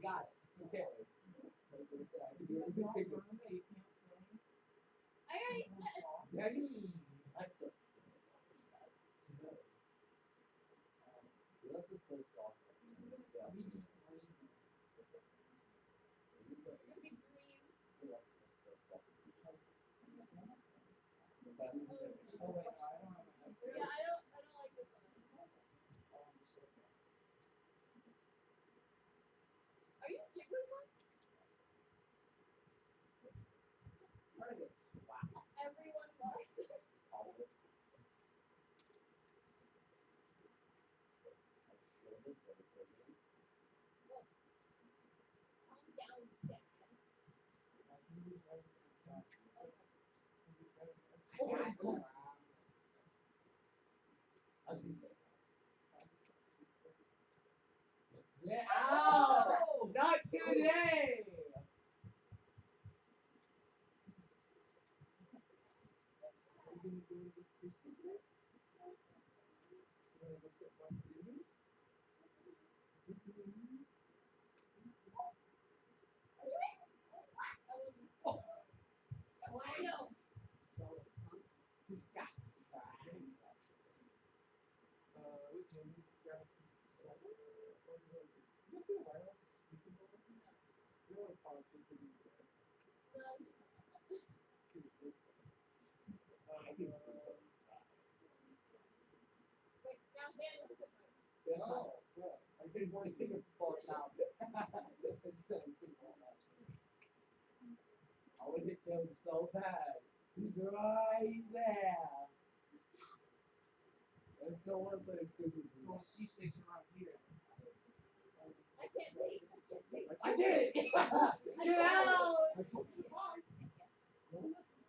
got it. Okay. Like I said, I can do anything. I already said. That's so silly. Let's just play softball. Yeah. You're gonna be green. Let's play softball. But Oh, wait, no, I don't have my. yeah, I don't like this one. Are you giggling one? Try to get slapped. Everyone loves it. All of it. I showed it, but it's okay. Look, calm down, Dad. I've seen that. Yeah. Ow! Not today! I know. I can see it. Wait, now Dan looks at mine. No, I didn't want to think of falling out. I would hit him so bad. He's right there. I don't want to play a stupid game. Well, she sticks around here. I can't take. I did it! Get out! I told you twice. No one listens.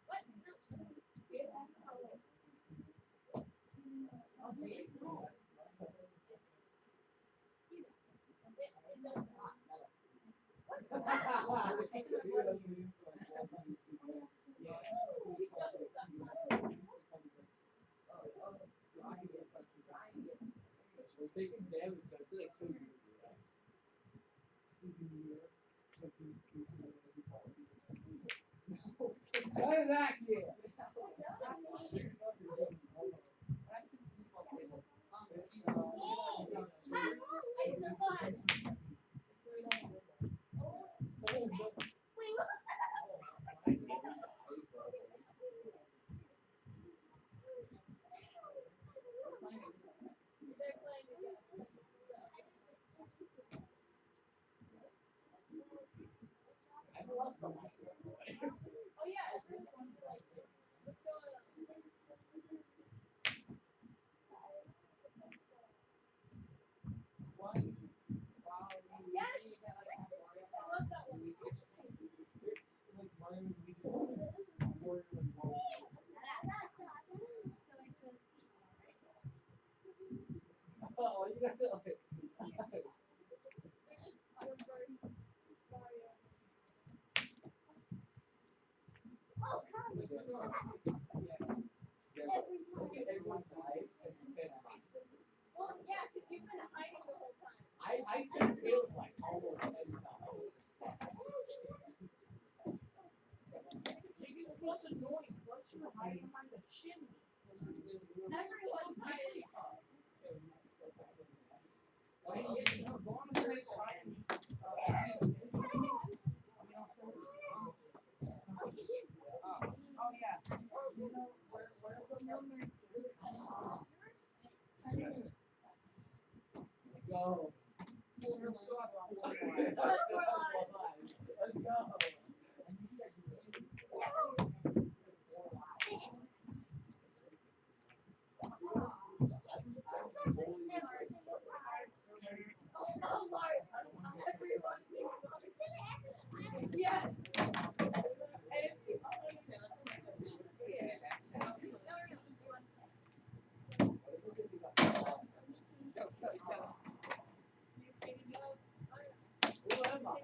What? No. Get out. It doesn't stop. What's that? It doesn't stop. We're taking damage. That's it. I couldn't do that. Sleeping here. Something. Get back here! I survived. Wait, what was that? They're playing again. I've lost the Oh yeah, everyone's like this. What's going on? Yes! I love that one. Oh, you guys are okay. Oh, come. Everyone's lives and defend mine. Well, yeah, because you've been hiding the whole time. I can feel it like almost every time. It's such annoying. Once you're hiding behind the chimney. Everyone's hiding. Like, it's as long as they try and oh yeah. You know where Let's go. we're so Let's go. Oh my! Everyone. Yes. Who am I?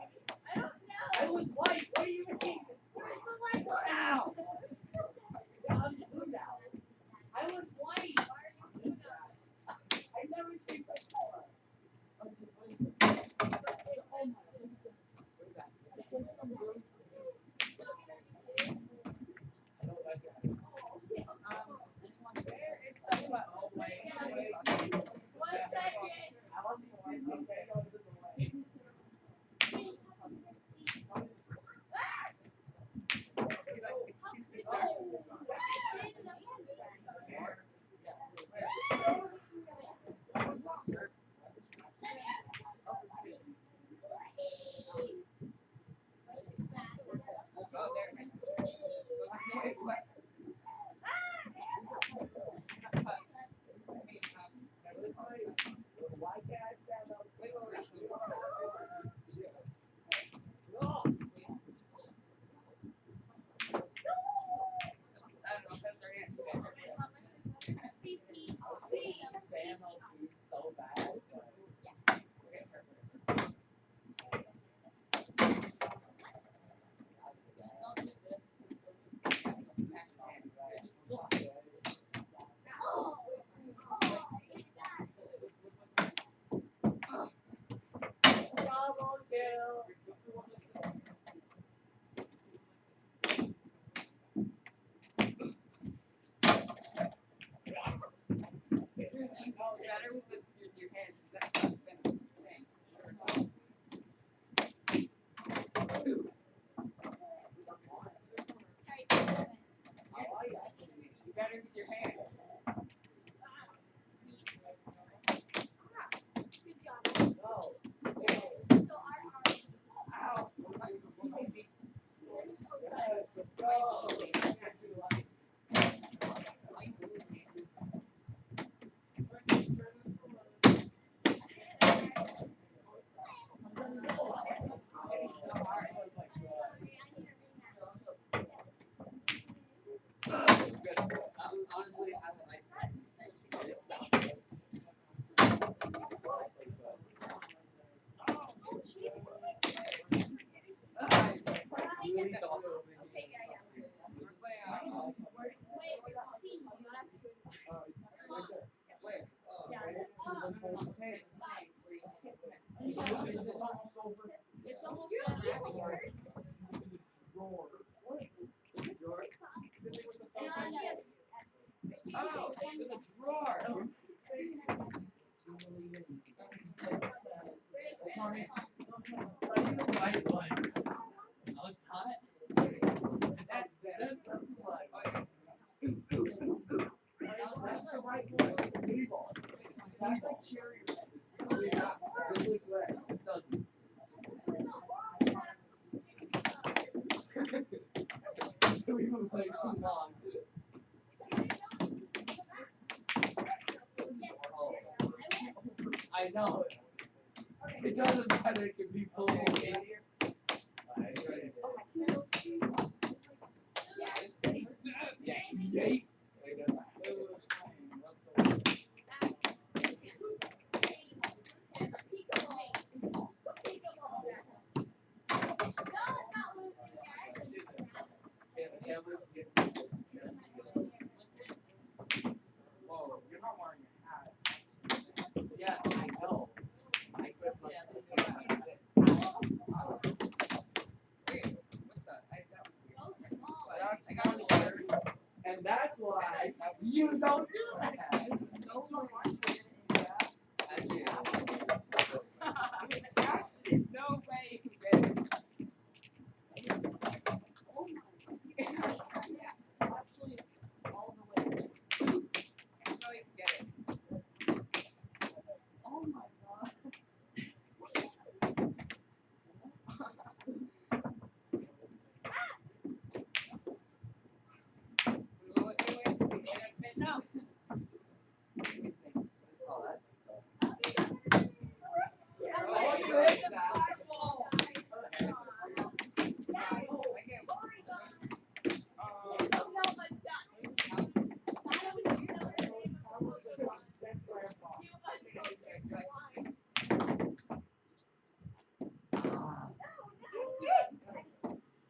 I don't know. I was white. What do you mean? Where's the white one? Ow! I'm blue now. I was white. Why are you blue now? I never changed my color. I'm just wasting. I know. It doesn't matter. It can be full of Yay. Whoa, you're not wearing a hat. Yeah, I know. I could put and that's why you don't do that. Those are my children. Actually, Actually, no way you can get it. Oh my. Actually, all the way. No, you can get it. Oh my god. No. oh, that's Oh, you hit the fireball.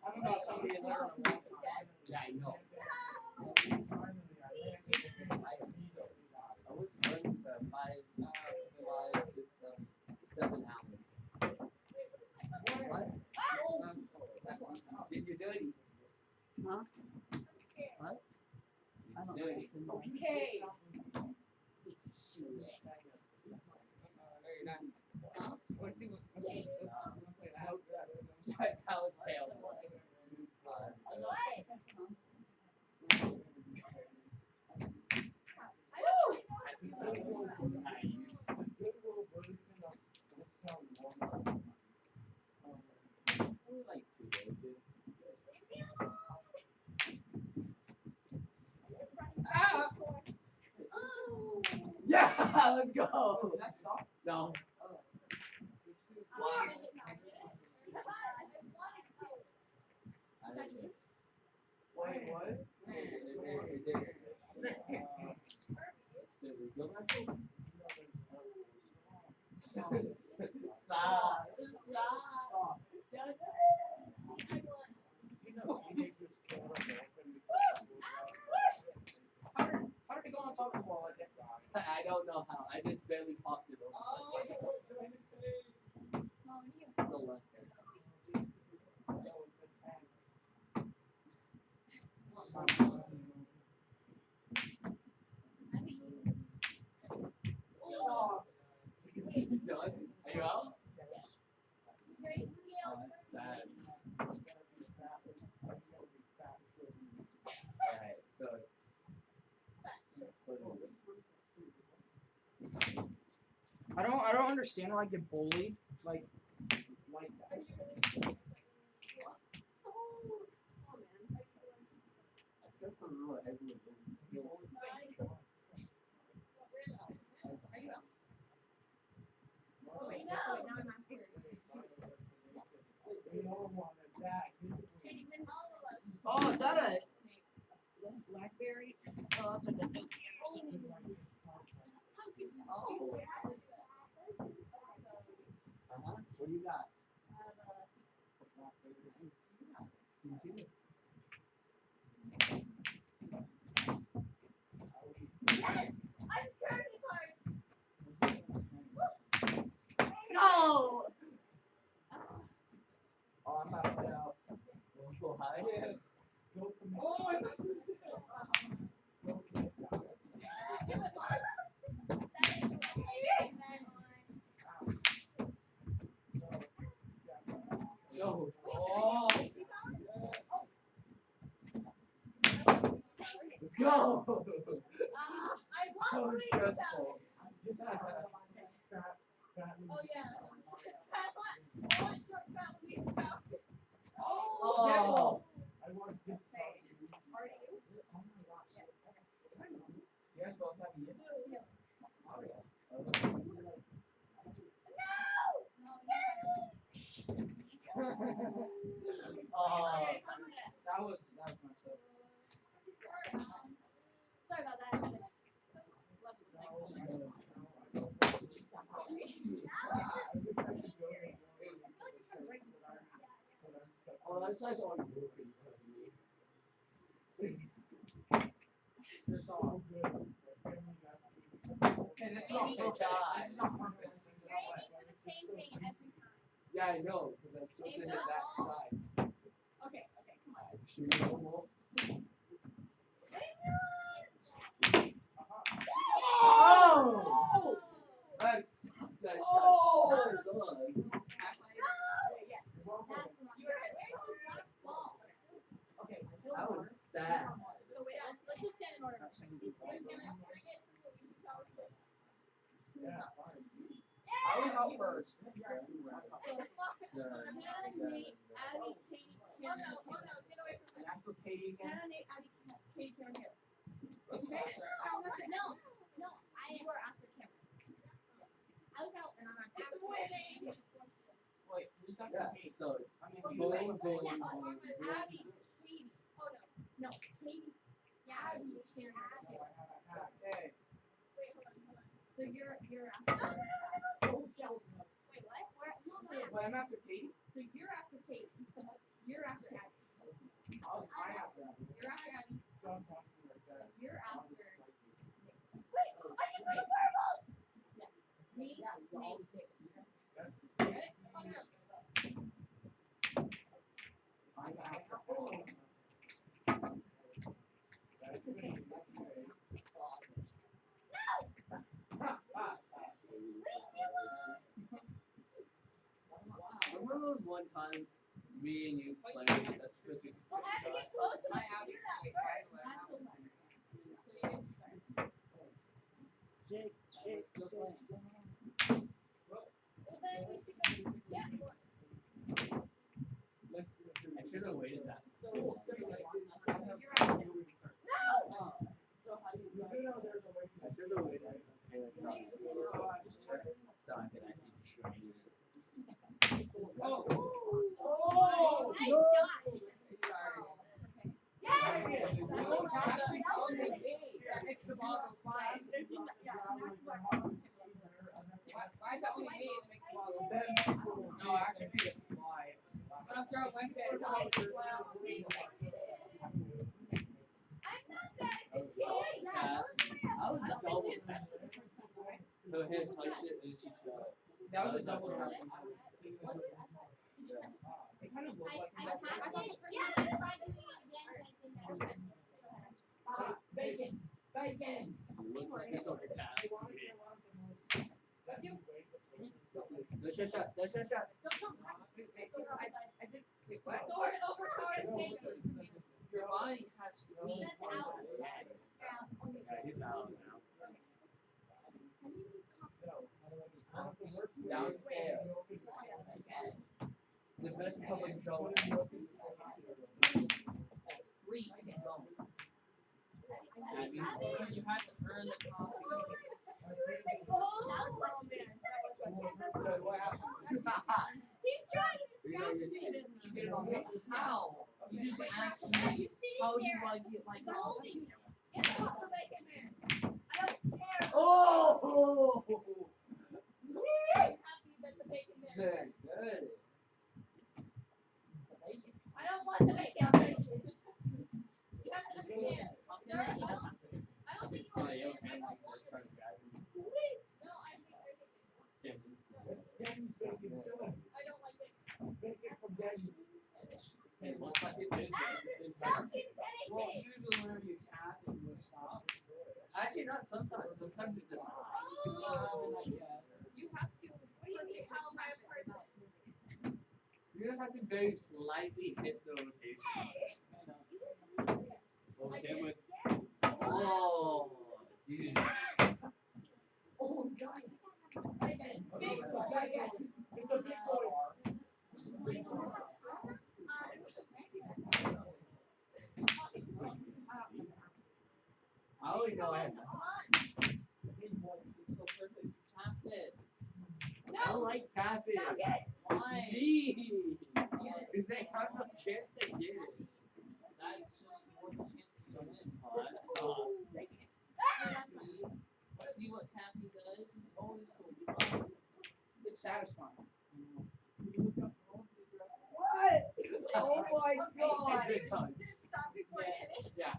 I haven't got somebody in there in a long time. yeah, I know. I would swim the 7 hours. What? Did you do it? Huh? What? I don't Did you do Okay. Very nice. Huh? Wanna see what? Wanna play that? Nope, that was terrible. What? I don't know. That's so nice. A good little version of this sound normal. Only like 2 days, dude. Leave me alone. Ah! Oh. Yeah, let's go. Did that stop? No. What? Wait, what? Stop. Stop. How did it go on top of the wall like that? I don't know how. I just barely popped it over. It's a left hand. Stop. You done? Are you out? Oh, that's sad. Alright, so it's. I don't understand why I get bullied like that. That's good for real. Everyone is skill. Oh, is that a blackberry? Oh, that's like a Nokia or something. What do you got? C2. No. Oh, I'm about to head out. Go high. Yes. Go from there. Oh, I thought you were just No. Oh. Let's go. I So lost stressful. Oh yeah. One short fat lead power. Oh. I want to get started. Are you? Oh my gosh. Yes. You guys both have you? Oh. That was messed up. Sorry about that. Oh, that's such on broken for me. You're soft. Hey, this is not perfect. This is not perfect. Yeah, I know, because I'm supposed to hit that side. Okay, come on. Shoot it more. Oh! That's that Oh! shot. So good. Yes. Okay. That was sad. So wait, let's just stand in order. I was out first. And after Katie again. Wait, who's after Yeah, Katie? so it's I mean, boom, boom, Yeah. boom, boom. Okay. So you're after. Wait, what? Wait, I'm after Katie? So you're after Kate. You're after Abby. I'm after Abby. You're after Abby. You're after. Wait, I can play purple. Yes. Me. Yeah, you always take it. Get it? I'm after. those one times me and you played that's supposed to be Well, I straight didn't close My my Audi. Shake, shake, Still shake. playing. Well, then we should go. Yeah. I should have waited that. So long. you're right. Oh. So how do you I should have waited. Okay, let's try it. So I can actually train it. Oh. Oh, Nice no. shot. Sorry. Yes. That makes the ball go flying. Why is that only me that makes the ball go? No, I actually made it fly. I'm throwing one bit. Oh, Well, cat. I was double tapping. Her hand touched it and she shot. That was a double tap. Was it? I thought. Did you touch it? It kind of looked like I tapped it. Yeah, I tried doing it again, but it didn't ever. bacon, bacon. You look like it's over tap. That's you. That's your shot. That's your shot. I did. Wait, what? Sword over card. Your body has to be. That's out. Yeah, he's out now. Downstairs. The best public show. That's free. You had to earn the coffee. What happened? He's trying to These are distract your me. secrets. You get it on me. How? You just asked You me see how it you there. like it like He's holding you. Get the ball back in there. I don't care. Oh! I'm happy that the bacon there. Very good. I don't want the bacon. You have to understand. Sir, I don't think you Oh, understand. yeah, okay. Let's try to grab him. No, I think I think Can't miss. I don't like bacon. It looks like it did. Stop keep saying Well, me. usually whenever you tap, it will stop. Actually, not sometimes. Sometimes it does not. Oh. I guess. You have to. What do you mean? How am I a person? You just have to very slightly hit the rotation. Okay, with. Oh, jeez. Oh, God. Bacon. Big Bacon. It's a big boy. I only know I have. Big boy. It's so perfect. You tapped it. I don't like tapping. Why? It's me. Because they have no chance to get it. That's just more the chance that you win. Oh, that sucks. See what tapping does? It's always so fun. It's satisfying. What? Oh my god! Good touch. Did it stop before I hit it? Yeah.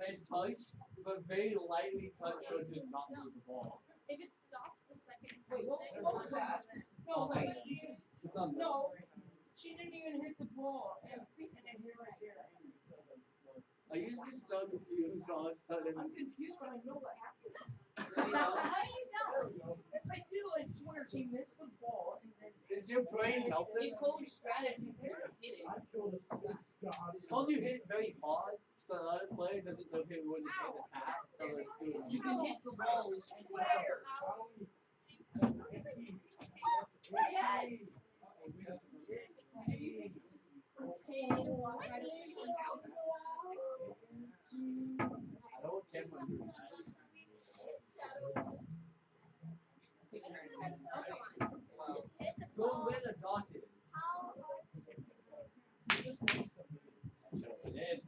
And touch, but very lightly touch so it does not move the ball. If it stops the second it Wait, touches it, what was that? No, wait. It's on the. No. She didn't even hit the ball. And then here right there. I used to be so confused all of a sudden. I'm confused, but I know what happened. How do you know? Yes, I do. I swear. She missed the ball, and then Is your brain helping? it's called strategy. Hit it. It's called you hit it very hard, so another player doesn't know him when to hit the tap, so it's still. You can hit the ball anywhere. Yes. I don't care when you do that. Just hit the Go ball. where the dot is. How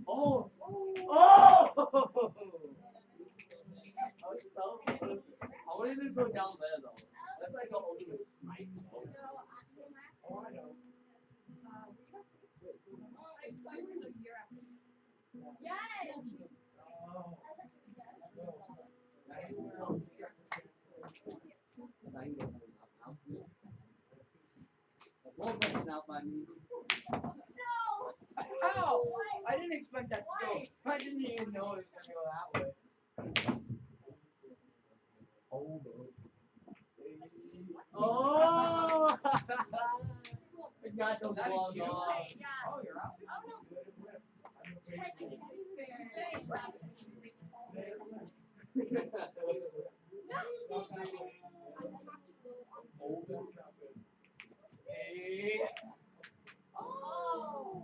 Oh! Oh! I was so close. I wanted to go down there though. That's like the ultimate snipe. Oh, I know. Yes. That's one person out by me. No. How? I didn't expect that to go. I didn't even know it was going to go that way. Oh! got those That is long you? arms. Oh, you're out. Hey. Oh.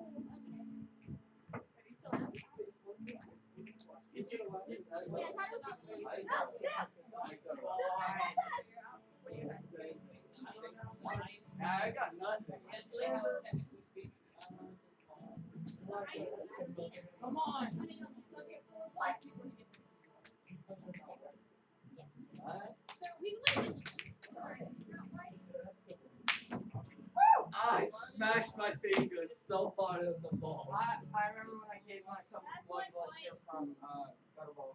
Yeah, I thought it was just you. I got nothing. Come on. What? We live in. I smashed my fingers so hard on the ball. I remember when I gave myself one ball shit from Gutterball.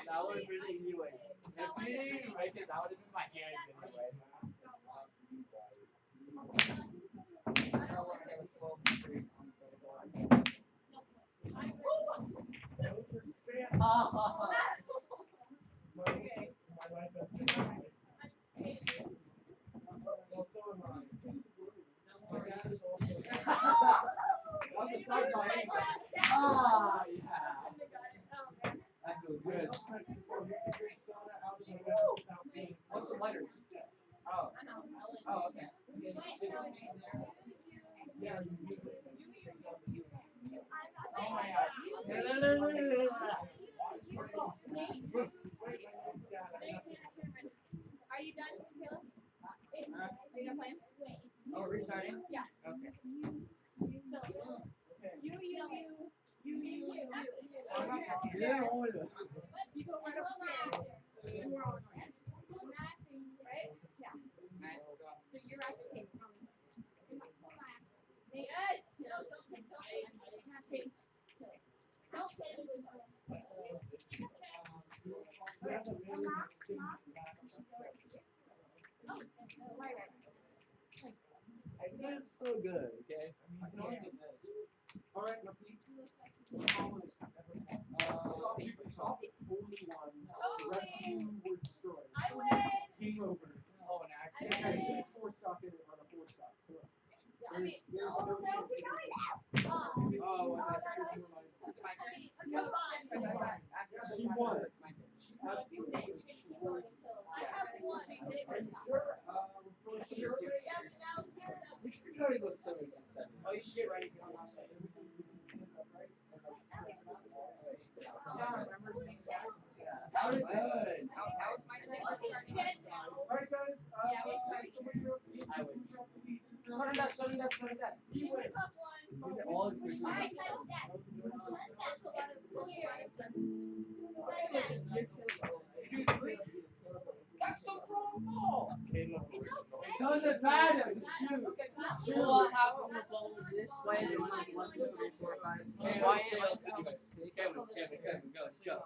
That would have been anyway. If you didn't break it, that would have been my hands anyway. I don't want to get a 12 on Gutterball. Ah. On the side draw anyway. Ah, yeah. That feels good. What's the letters? Oh. Oh, okay. Oh my god. Are you done, Caleb? Are you done playing? Oh, restarting? Yeah. Okay. Yeah, oh, You go right up here. And we're on right? Yeah. So you're at the table. That's so good, okay? I can only do this. Alright, my peeps. Rescue were destroyed. I win. Game over. Oh, an I accident. win. There's a 4-stock in it on a 4-stock. I mean, oh no, we got it out. Oh, well, She was. I have one. We should try to go 7-7. Oh, you should get ready. Yeah, remember? How did good? How is my Alright guys, I win. Sudden death. He wins. We get all three. All right, time's dead. That's a lot of That's the wrong ball. It It's okay. doesn't matter. Shoot. Shoot. Well, how about the ball this way? Is it like 1, 2, 3, 4, 5, 6? Kevin, go. Shoot.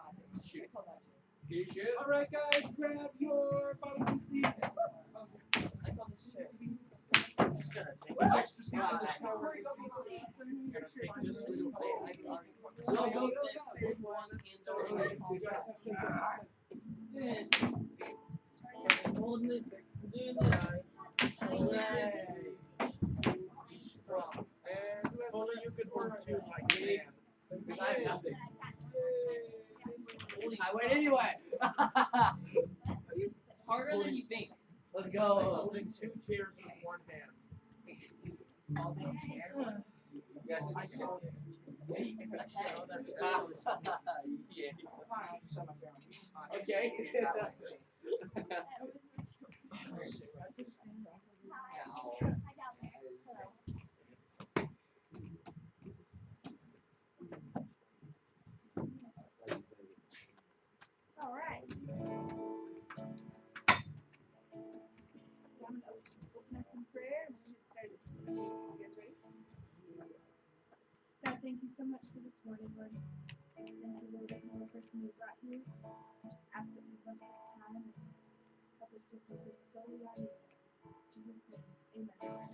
Can you shoot? Alright guys, grab your bottom seats. I call this shit. I'm just gonna take it. Extra seats. Gonna take this little thing. No, go sit one You guys have kids at Holding this, doing this. Only you can hold two like me. Because I have nothing. I win anyway. It's harder than you think. Let's go. Holding 2 chairs with one hand. Yes, I saw it. Oh, that's yeah. Fine, I'll just shut my phone. Okay. All right. I'm going to open us in prayer and we'll get started. You guys ready? God, thank you so much for this morning, Lord. Thank you, Lord, for every person you brought here. Just ask that you bless this time and help us to focus solely on you. In Jesus' name, amen.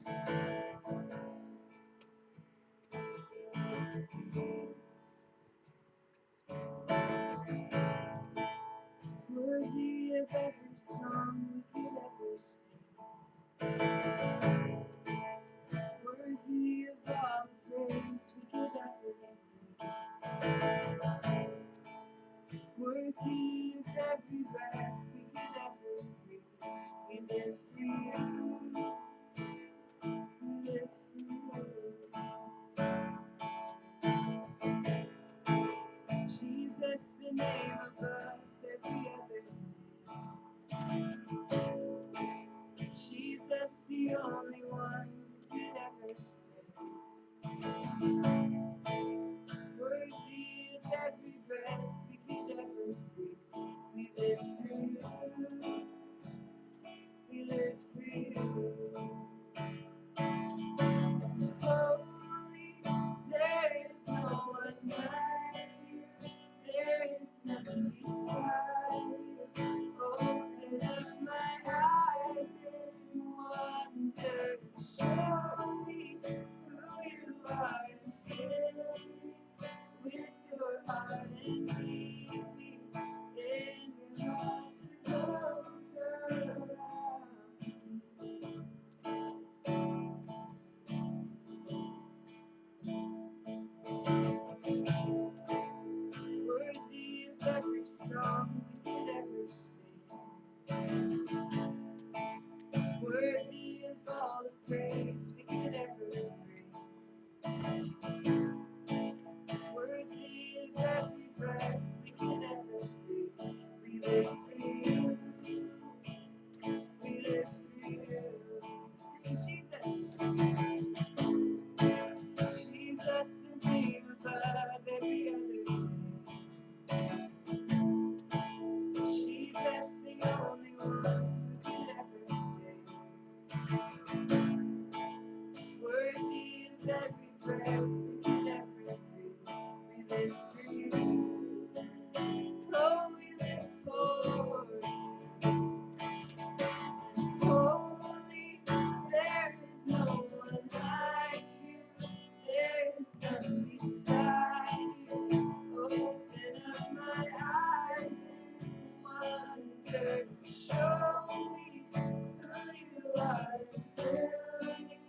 Worthy of every song we could ever sing. Worthy every breath we could ever breathe. We live for you. We live for you. Jesus, the name above every other name. Jesus, the only one who could ever save. Worthy of every breath we could ever breathe. We live for you. We live for you. Holy, there is no one like you. There is none beside you. Open up my eyes in wonder. Show me who you are and fill me with your heart and lead me in your love to those around. Worthy of every song we could ever sing. Worthy of all the praise we could ever bring. Worthy of every breath we could ever breathe. We live for you. We live for you. Sing Jesus. Jesus, the name above every other name. Jesus, the only one who could ever save. Worthy of every breath we could ever breathe. We live for you. Oh, we live for you. Holy, there is no one like you. There is none beside you. Open up my eyes in wonder. Show me who you are and fill me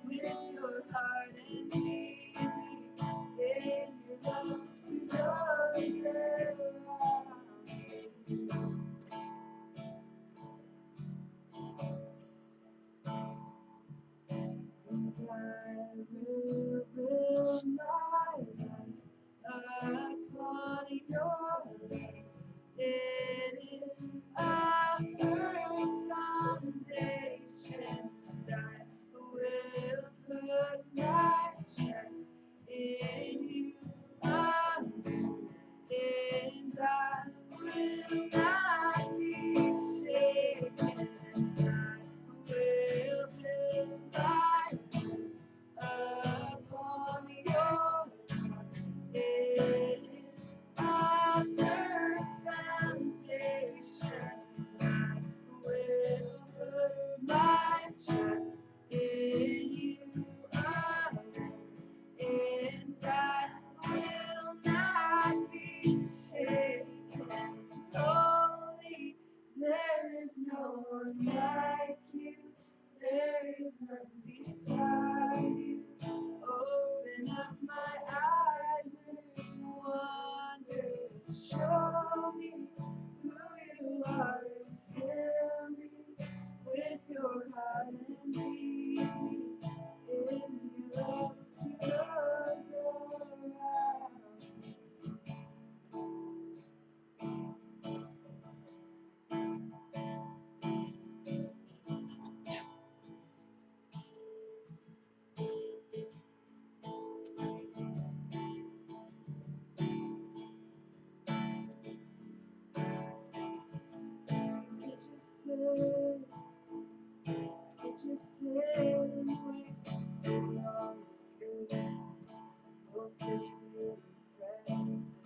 with your heart and lead me in your love to those around me. And I will build my life upon your love. It is a firm foundation. And I will put my trust in you. And I will not be shaken. And I will build my upon your rock. It is a firm foundation. I will put my trust in you alone, and I will not be shaken. Holy, there is no one like you. There is none beside you. Open up my eyes in wonder. Show me who you are and fill me with your heart and lead me in your love to those around. Just sit and wait for all your goodness. Hope to feel your presence.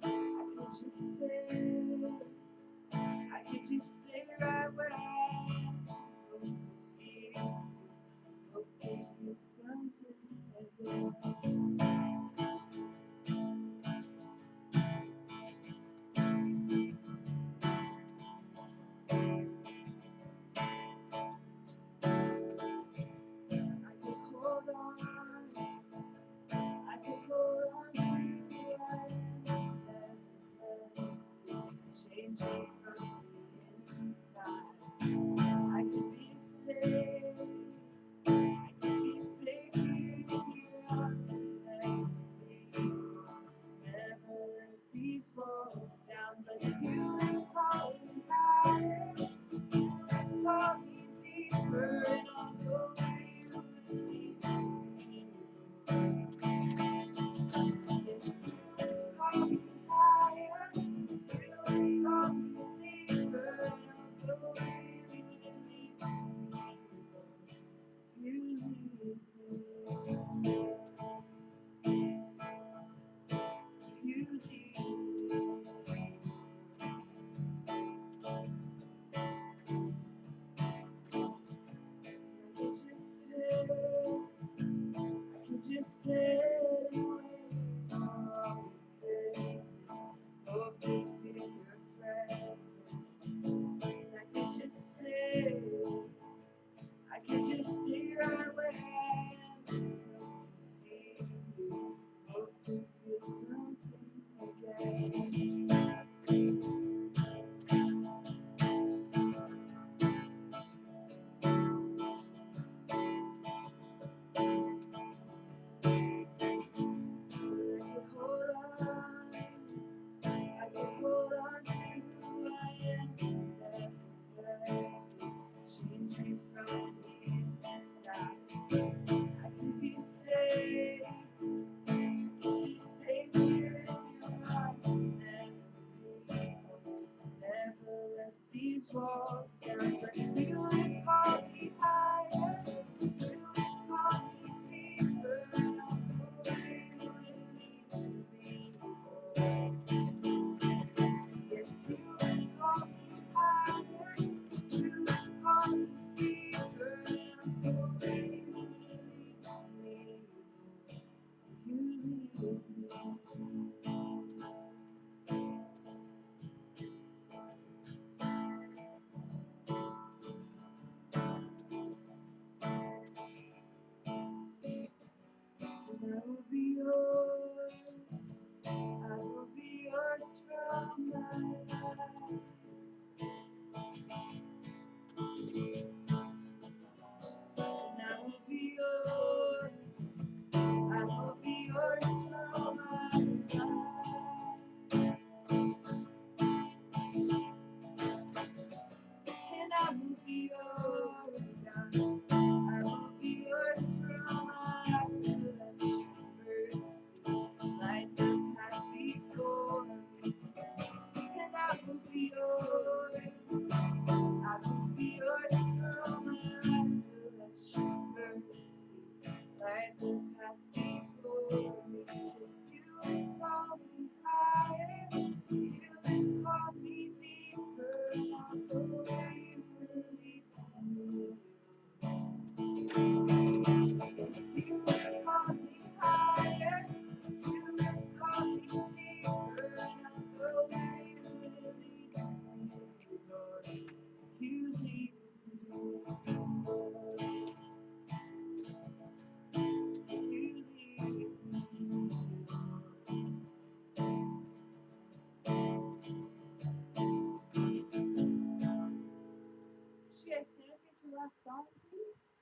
I could just stay right where I am. Hope to feel, hope to feel something heaven. changing from the inside. I can be safe. I can be safe here in your arms and never let these walls down. But you have called me higher. You have called me deeper, and I'll go where you lead me. Yes, you have called me higher. You have called me deeper, and I'll go where you lead me. You lead me. You lead me. I could just sit, I could just sit and wait all days. Hope to feel your presence. I could just sit, I could just stay right where I am. Hope to feel something again. I could hold on, I could hold on to who I am. Never change me from the inside. I can be safe, be safe here in your arms. Never let these walls down. But you have called me higher, you have called me deeper, and I'll go where you lead me. Yes, you have called me higher, you have called me deeper, and I'll go where you lead me. You lead me. And I will be yours. I will be yours from my life. And I will be yours. I will be yours from my life. And I will be yours, God. I will be yours from my life. So let your mercy light the path before me. And I will be yours. I will be yours from my life. So let your mercy light the path before me. 'Cause you have called me higher. You have called me deeper. And I'll go where you will lead me. Yes, you have called me higher. You have called me deeper. And I'll go where you will lead me, Lord. You lead me, Lord. You lead me, Lord. Could you guys stand with me for the last song, please?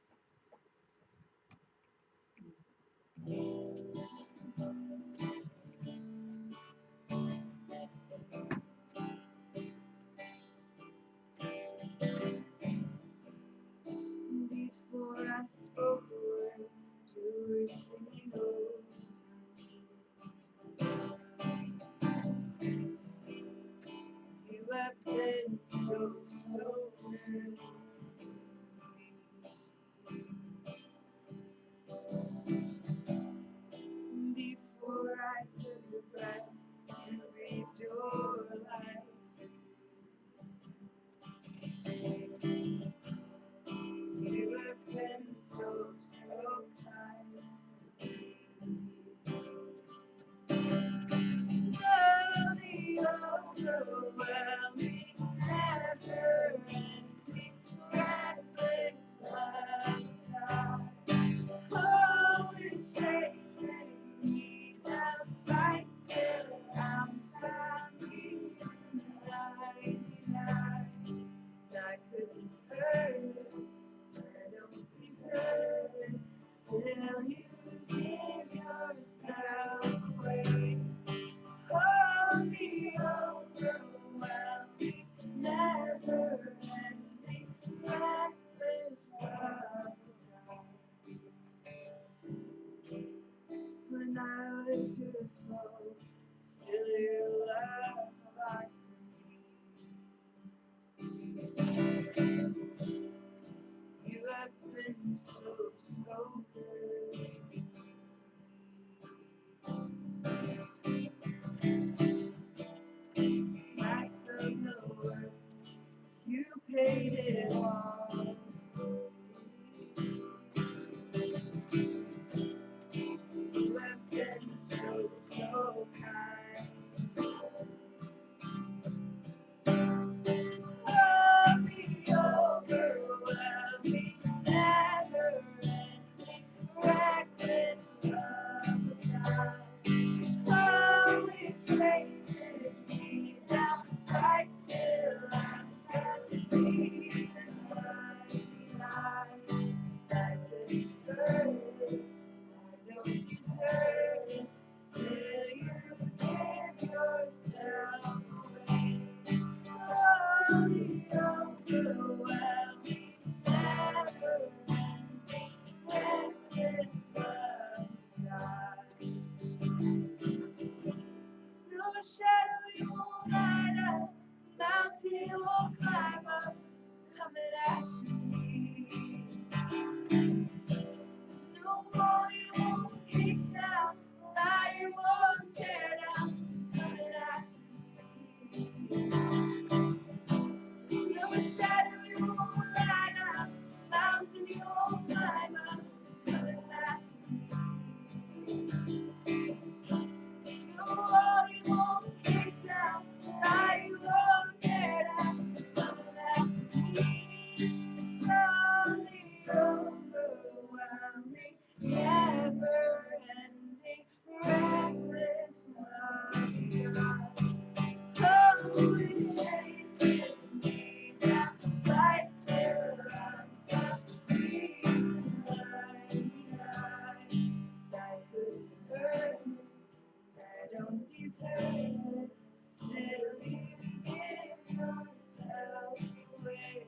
Before I spoke a word, you were singing over me. You have been so, so good to me. Before I took a breath, you breathed your life in me. You have been so, so kind to me. Oh, the overwhelming, never-ending, reckless love of God. Oh, it chases me down, fights till I'm found, leaves the deserve it. I don't deserve it. Still, you give yourself away. Holy, overwhelming, never-ending, reckless love. When I was your foe, still your love like you have been so, so good to me. I felt no worth, you paid it all. You have been so, so kind to me. Holy, overwhelming, never-ending, reckless love of God. Oh, it chases me down right till I'm found. Peace and life behind. I couldn't earn it, I don't deserve it. Still, you give yourself away. Holy, overwhelming, never-ending, reckless love of God. There's no shadow you won't light up, mountain you won't climb up, coming after me. There's no wall you won't kick down, lie you won't tear down, coming after me. There's no shadow you won't light up, mountain you won't climb up, coming after me. So all you won't kick down, lie you won't tear down, coming after me. Holy, overwhelming, never-ending, reckless love of God. Oh, it chases me down, fights till I'm found, peace and life behind. I couldn't earn it, I don't deserve it, still you give yourself away.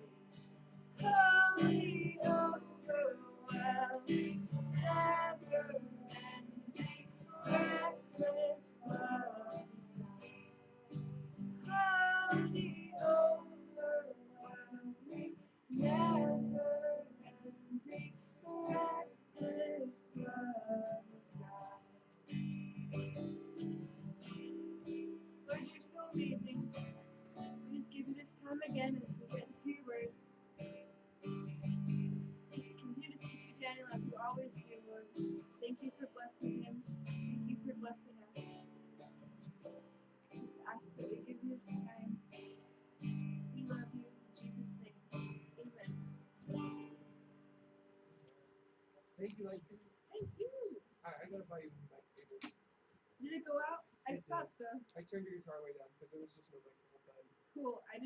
Holy, overwhelming, never-ending, reckless love. Holy, overwhelming, never-ending, reckless love of God. Lord, you're so amazing. We just give you this time again as we get into your word. Just continue to speak to Daniel as you always do, Lord. Thank you for blessing him. Thank you for blessing us. Just ask that we give you this time. We love you. In Jesus' name. Amen. Thank you, Lacey. Thank you. I gotta buy you my favorite. Did it go out? I thought so. I turned your guitar way down because it was just no mic the whole time. Cool. I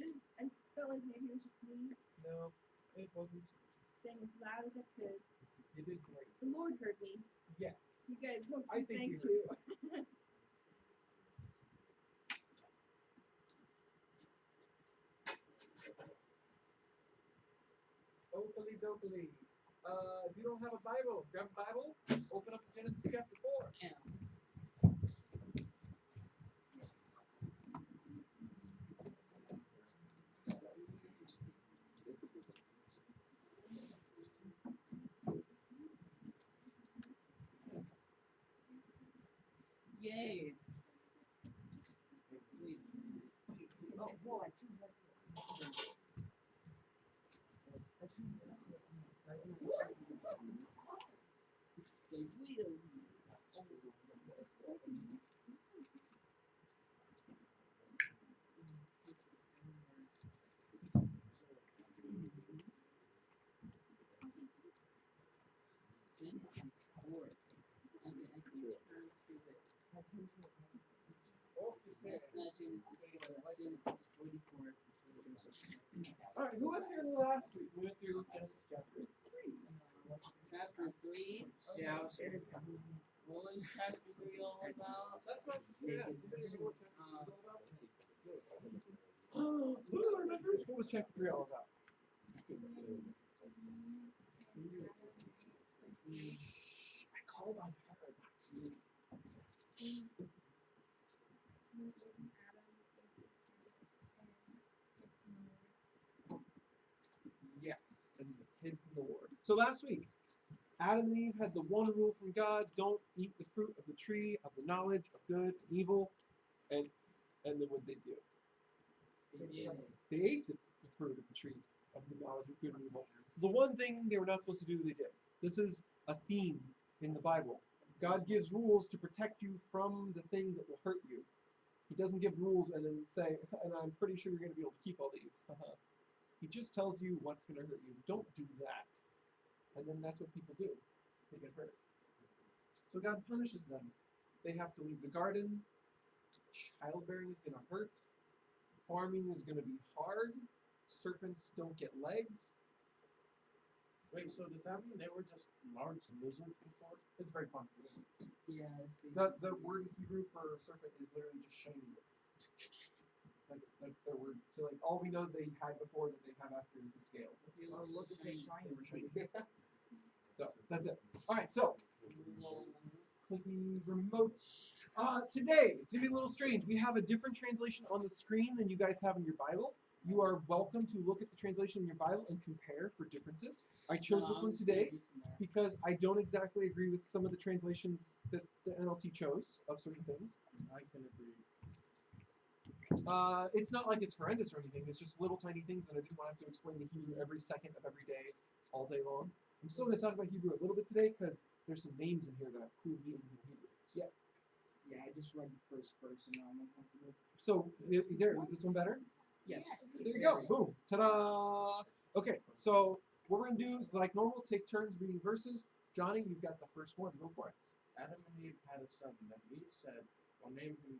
felt like maybe it was just me No, it wasn't. saying as loud as I could. You did great. The Lord heard me. Yes. You guys hope I you think sang we too. Oakley dokley. If you don't have a Bible, grab a Bible, open up to Genesis chapter 4. Yeah. Yay. Wait. Oh, boy, I turned that off. I turned it off. Stay real. Genesis 4. I can turn to it. Oh, just That's not Genesis 4, that's Genesis 44. all right, who was here last week we went through Genesis chapter 3. Chapter 3. Yeah, I was here. What was chapter 3 all about? That's what yeah, what was chapter 3 all about? I called on her. Yes, and hid from the Lord. So last week, Adam and Eve had the one rule from God: don't eat the fruit of the tree of the knowledge of good and evil. And then what did they do? They ate the fruit of the tree of the knowledge of good and evil. So the one thing they were not supposed to do, they did. This is a theme in the Bible. God gives rules to protect you from the thing that will hurt you. He doesn't give rules and then say, and I'm pretty sure you're going to be able to keep all these. He just tells you what's going to hurt you. Don't do that. And then that's what people do. They get hurt. So God punishes them. They have to leave the garden. Childbearing is going to hurt. Farming is going to be hard. Serpents don't get legs. Wait, so does that mean they were just large lizards before? It's very possible. Yeah, The word in Hebrew for serpent is literally just shiny. That's their word. So like all we know they had before that they have after is the scales. look at this They were shiny. So that's it. All right. So click the remote. Today it's gonna be a little strange. We have a different translation on the screen than you guys have in your Bible. You are welcome to look at the translation in your Bible and compare for differences. I chose this one today because I don't exactly agree with some of the translations that the NLT chose of certain things. I can agree. It's not like it's horrendous or anything. It's just little tiny things that I didn't want to have to explain the Hebrew every second of every day, all day long. I'm still going to talk about Hebrew a little bit today because there's some names in here that have cool meanings in Hebrew. Yeah. Yeah, I just read the first verse and now I'm uncomfortable. So there, was this one better? Yes. There you go. Boom. Ta-da. Okay, so what we're going to do is like normal, take turns reading verses. Johnny, you've got the first one. Go for it. Adam and Eve had a son. Then Eve said, I'll name him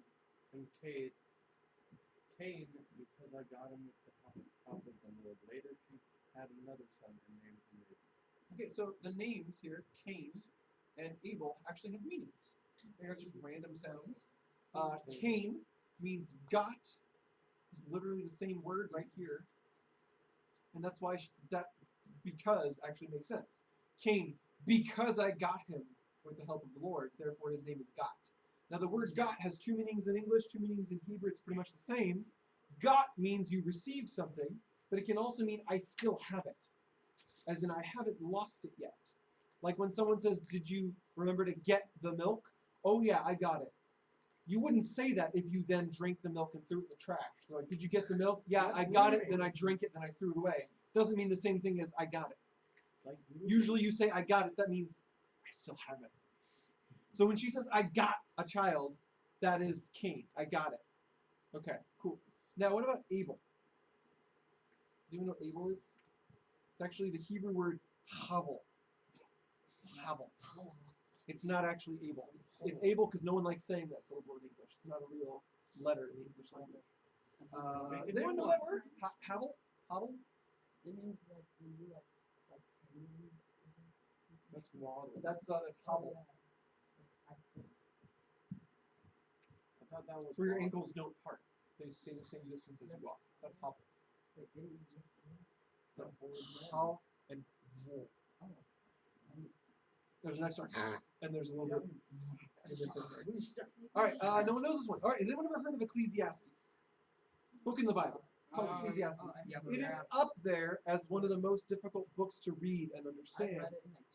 Cain because I got him with the help of the Lord. Later she had another son and named him Abel. Okay, so the names here, Cain and Abel, actually have meanings. They are just random sounds. Cain means got. It's literally the same word right here. And that's why that because actually makes sense. Cain, because I got him with the help of the Lord, therefore his name is got. Now the word got has two meanings in English, two meanings in Hebrew. It's pretty much the same. Got means you received something, but it can also mean I still have it. As in I haven't lost it yet. Like when someone says, did you remember to get the milk? Oh yeah, I got it. You wouldn't say that if you then drank the milk and threw it in the trash. They're like, did you get the milk? Yeah, I got it, then I drank it, then I threw it away. Doesn't mean the same thing as I got it. Like Usually you say I got it, that means I still have it. So when she says I got a child, that is Cain. I got it. Okay, cool. Now what about Abel? Do you know what Abel is? It's actually the Hebrew word havel. Havel. It's not actually Abel. It's Abel because no one likes saying that syllable in English. It's not a real letter in the English language. Does anyone know that word? Havel? Havel? It means like when you like That's waddle. That's hobble. I thought that was It's where your ankles don't part. They stay the same distance as you walk. That's hobble. Wait, didn't you just say that? That's how and vol. Oh. There's an extra and there's a little bit in this word. All right, no one knows this one. All right, has anyone ever heard of Ecclesiastes? Book in the Bible called Ecclesiastes. It is up there as one of the most difficult books to read and understand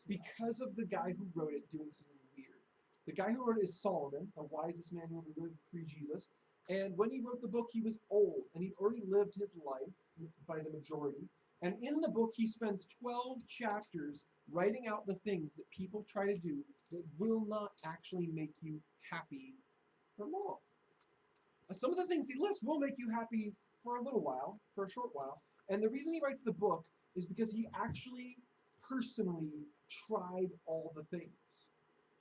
because of the guy who wrote it doing something weird. The guy who wrote it is Solomon, the wisest man who ever lived pre-Jesus. And when he wrote the book, he was old and he'd already lived his life by the majority. And in the book, he spends 12 chapters writing out the things that people try to do that will not actually make you happy for long. Some of the things he lists will make you happy for a little while, for a short while. And the reason he writes the book is because he actually personally tried all the things.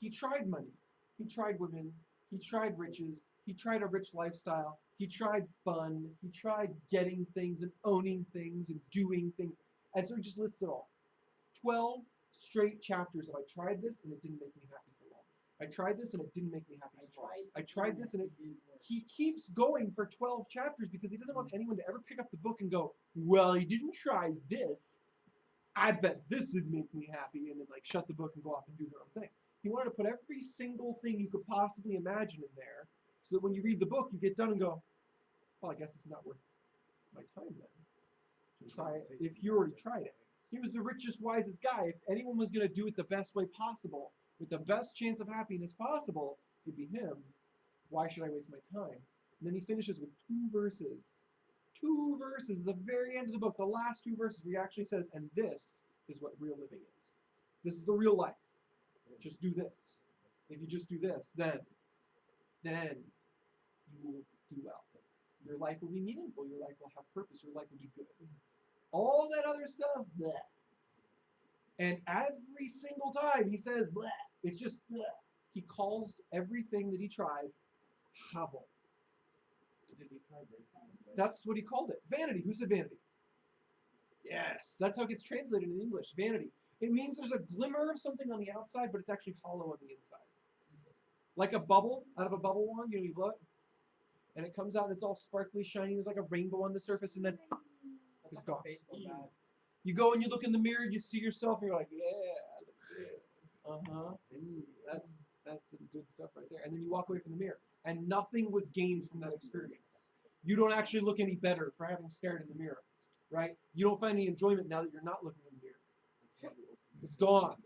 He tried money. He tried women. He tried riches. He tried a rich lifestyle. He tried fun. He tried getting things and owning things and doing things. And so he just lists it all. 12 straight chapters of I tried this and it didn't make me happy for long. I tried this and it didn't make me happy for long. I tried this and it. He keeps going for 12 chapters because he doesn't want anyone to ever pick up the book and go, well, he didn't try this. I bet this would make me happy, and then like shut the book and go off and do their own thing. He wanted to put every single thing you could possibly imagine in there, so that when you read the book, you get done and go, well, I guess it's not worth my time then to try it if you already tried it. He was the richest, wisest guy. If anyone was going to do it the best way possible, with the best chance of happiness possible, it'd be him. Why should I waste my time? And then he finishes with 2 verses. 2 verses at the very end of the book, the last 2 verses, where he actually says, and this is what real living is. This is the real life. Just do this. If you just do this, then you will do well. Your life will be meaningful. Your life will have purpose. Your life will be good. All that other stuff, bleh. And every single time he says, bleh, it's just bleh. He calls everything that he tried Havel. Did he try breaking? That's what he called it. Vanity. Who said vanity? Yes, that's how it gets translated in English. Vanity. It means there's a glimmer of something on the outside, but it's actually hollow on the inside. Like a bubble out of a bubble wand, you blow it, and it comes out and it's all sparkly, shiny. There's like a rainbow on the surface, and then it's gone. You go and you look in the mirror, you see yourself, and you're like, yeah, uh-huh. That's some good stuff right there. And then you walk away from the mirror, and nothing was gained from that experience. You don't actually look any better for having stared in the mirror, right? You don't find any enjoyment now that you're not looking in the mirror. It's gone.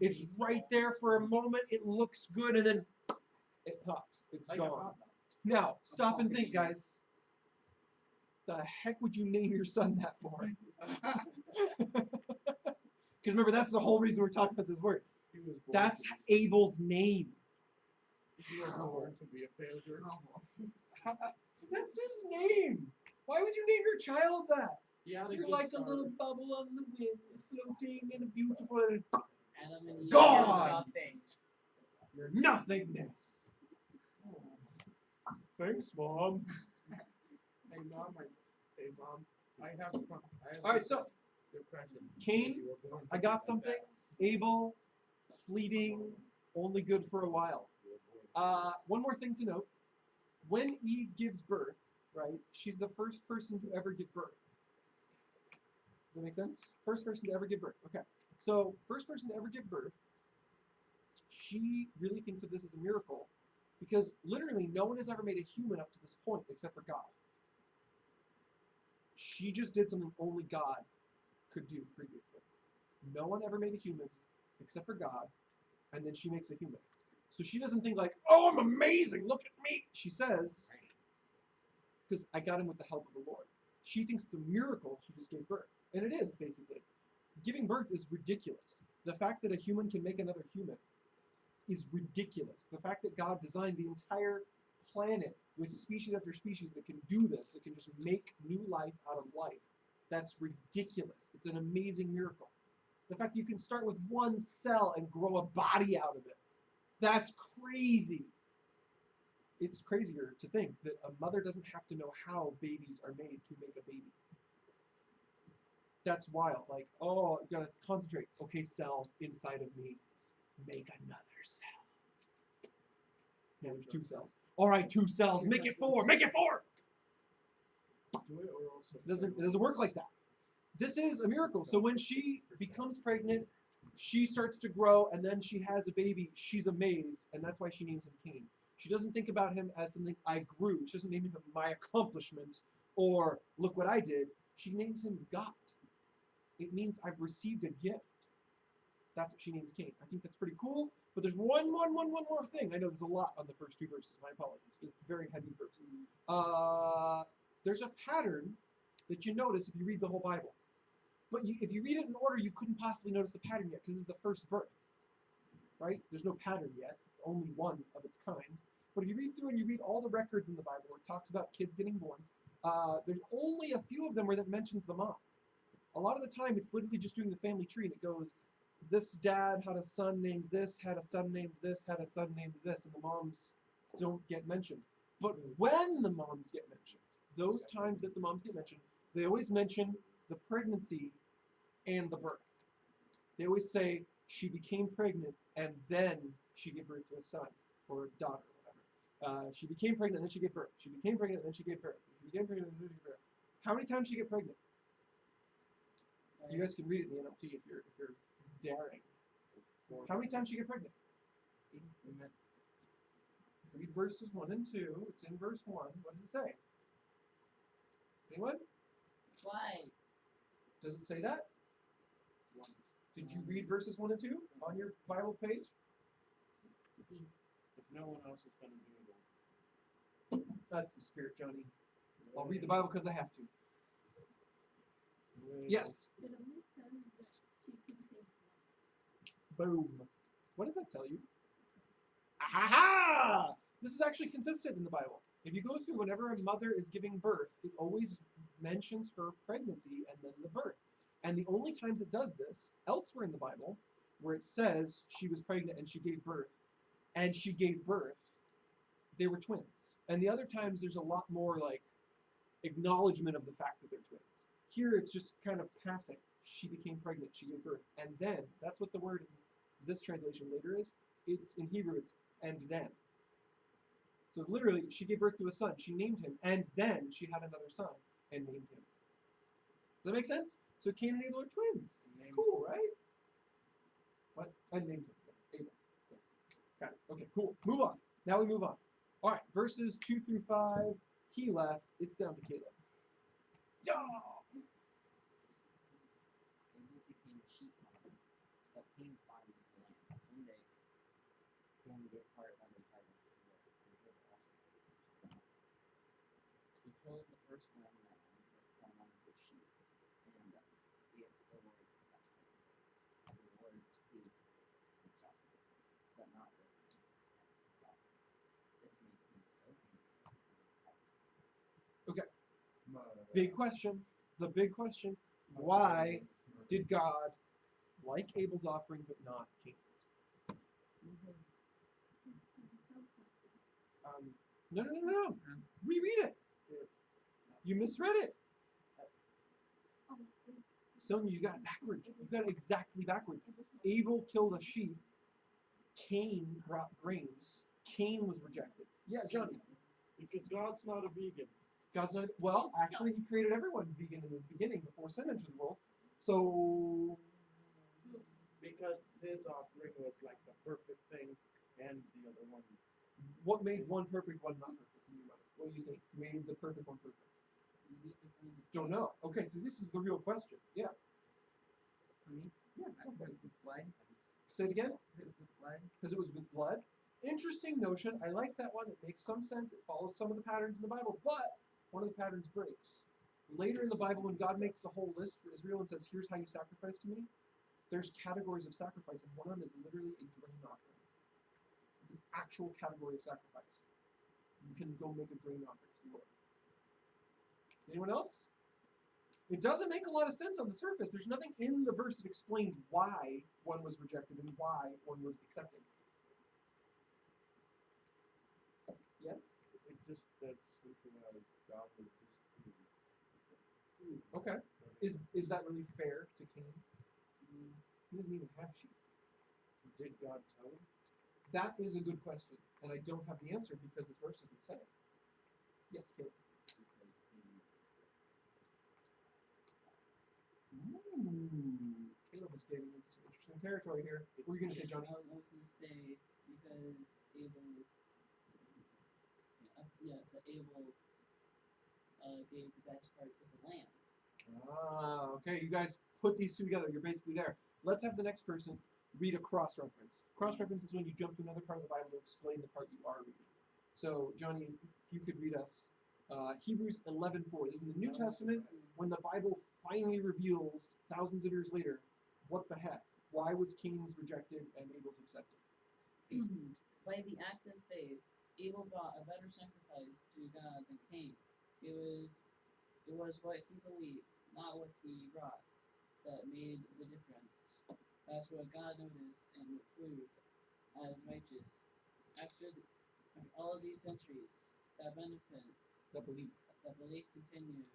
It's right there for a moment. It looks good, and then it pops. It's gone. Now, stop and think, guys. The heck would you name your son that for? Because remember, that's the whole reason we're talking about this word. That's Abel's name. He was born to be a failure. That's his name. Why would you name your child that? You're You're like a little bubble on the wind, floating in a beautiful... God! Your nothingness. Thanks, Mom. Hey mom, I have All right, so depression. Cain, You were born to I be got like something. that. Abel, fleeting, only good for a while. One more thing to note. When Eve gives birth, right, she's the first person to ever give birth. Does that make sense? First person to ever give birth. Okay. So, first person to ever give birth, she really thinks of this as a miracle because literally no one has ever made a human up to this point except for God. She just did something only God could do previously. No one ever made a human except for God, and then she makes a human. So she doesn't think like, oh, I'm amazing, look at me. She says, because I got him with the help of the Lord. She thinks it's a miracle she just gave birth. And it is, basically. Giving birth is ridiculous. The fact that a human can make another human is ridiculous. The fact that God designed the entire planet with species after species that can do this, that can just make new life out of life, that's ridiculous. It's an amazing miracle. The fact that you can start with one cell and grow a body out of it, that's crazy. It's crazier to think that a mother doesn't have to know how babies are made to make a baby. That's wild. Like, oh, you gotta concentrate. Okay, cell inside of me, make another cell. Yeah, there's 2 cells. All right, 2 cells. Make it 4. Make it 4. It doesn't work like that. This is a miracle. So when she becomes pregnant, she starts to grow, and then she has a baby. She's amazed, and that's why she names him Cain. She doesn't think about him as something I grew. She doesn't name him my accomplishment or look what I did. She names him God. It means I've received a gift. That's what she names Cain. I think that's pretty cool. But there's one more thing. I know there's a lot on the first 2 verses. My apologies. It's very heavy verses. There's a pattern that you notice if you read the whole Bible. But if you read it in order, you couldn't possibly notice the pattern yet because this is the first birth. Right? There's no pattern yet. It's only one of its kind. But if you read through and you read all the records in the Bible where it talks about kids getting born, there's only a few of them where that mentions the mom. A lot of the time, it's literally just doing the family tree, and it goes, this dad had a son named this, had a son named this, had a son named this, and the mom's don't get mentioned. But when the moms get mentioned, those times that the moms get mentioned, they always mention the pregnancy and the birth. They always say she became pregnant and then she gave birth to a son or a daughter or whatever. She became pregnant and then she gave birth. She became pregnant and then she gave birth. She became pregnant and then she gave birth. How many times did she get pregnant? You guys can read it in the NLT if you're daring. How many times did she get pregnant? Read verses 1 and 2. It's in verse 1. What does it say? Anyone? Twice. Does it say that? Did you read verses 1 and 2 on your Bible page? If no one else is going to do it, That's the spirit, Johnny. I'll read the Bible because I have to. Yes. It only says that she can say once. Boom. What does that tell you? Aha! This is actually consistent in the Bible. If you go through, whenever a mother is giving birth, it always mentions her pregnancy and then the birth. And the only times it does this, elsewhere in the Bible, where it says she was pregnant and she gave birth, they were twins. And the other times there's a lot more like acknowledgement of the fact that they're twins. Here it's just kind of passing. She became pregnant, she gave birth. And then, that's what the word in this translation later is. It's in Hebrew, it's and then. So literally, she gave birth to a son. She named him, and then she had another son and named him. Does that make sense? So Cain and Abel are twins. Cool, right? What? And named him. Abel. Got it. Okay, cool. Move on. Now we move on. All right, verses 2 through 5. He left. It's down to Caleb. Yeah. Israel became a sheep farmer, but Cain farmed the land. One day, Cain gave part of his harvest to the Lord, and Abel also gave. He killed the firstborn lamb from one of his sheep, and gave to the Lord the best parts of it. The Lord's food himself, but not the cow. This made him so angry that he harvested this. Okay. Big question. The big question. Why did God like Abel's offering but not Cain's? No. Reread it. You misread it. Sonia, you got it backwards. You got it exactly backwards. Abel killed a sheep. Cain brought grains. Cain was rejected. Yeah, Johnny. because God's not a vegan. God's not. Well, actually, He created everyone vegan in the beginning before sin entered the world. So. Because his offering was like the perfect thing, and the other one. What made one perfect, one not perfect? What do you think made the perfect one perfect? Don't know. Okay, so this is the real question. Yeah. Yeah. Okay. Say it again. Because it was with blood. Interesting notion. I like that one. It makes some sense. It follows some of the patterns in the Bible, but one of the patterns breaks. Later in the Bible, when God makes the whole list for Israel and says, "Here's how you sacrifice to me," there's categories of sacrifice, and one of them is literally a grain offering. It's an actual category of sacrifice. You can go make a grain offering to the Lord. Anyone else? It doesn't make a lot of sense on the surface. There's nothing in the verse that explains why one was rejected and why one was accepted. Yes? It just that's something like God was displeased. Okay. Is that really fair to Cain? He doesn't even have sheep. Did God tell him? That is a good question, and I don't have the answer because this verse doesn't say it. Yes, Caleb. Ooh, Caleb is getting into some interesting territory here. What were you going to say, Johnny? I was going to say because Abel, that Abel gave the best parts of the land. Ah, okay. You guys put these two together. You're basically there. Let's have the next person read a cross-reference. Cross-reference is when you jump to another part of the Bible to explain the part you are reading. So, Johnny, if you could read us Hebrews 11:4. This is in the New Testament when the Bible finally reveals, thousands of years later, what the heck? Why was Cain's rejected and Abel's accepted? By the act of faith, Abel brought a better sacrifice to God than Cain. It was what he believed, not what he brought, that made the difference. That's what God noticed and approved as righteous. After After all of these centuries, that benefit, The belief. that belief continues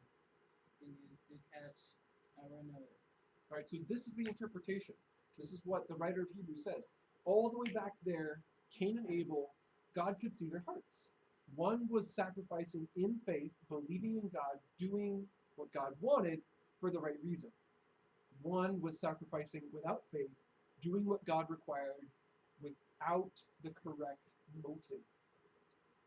to catch our notice. All right, so this is the interpretation. This is what the writer of Hebrews says. All the way back there, Cain and Abel, God could see their hearts. One was sacrificing in faith, believing in God, doing what God wanted for the right reason. One was sacrificing without faith, doing what God required without the correct motive.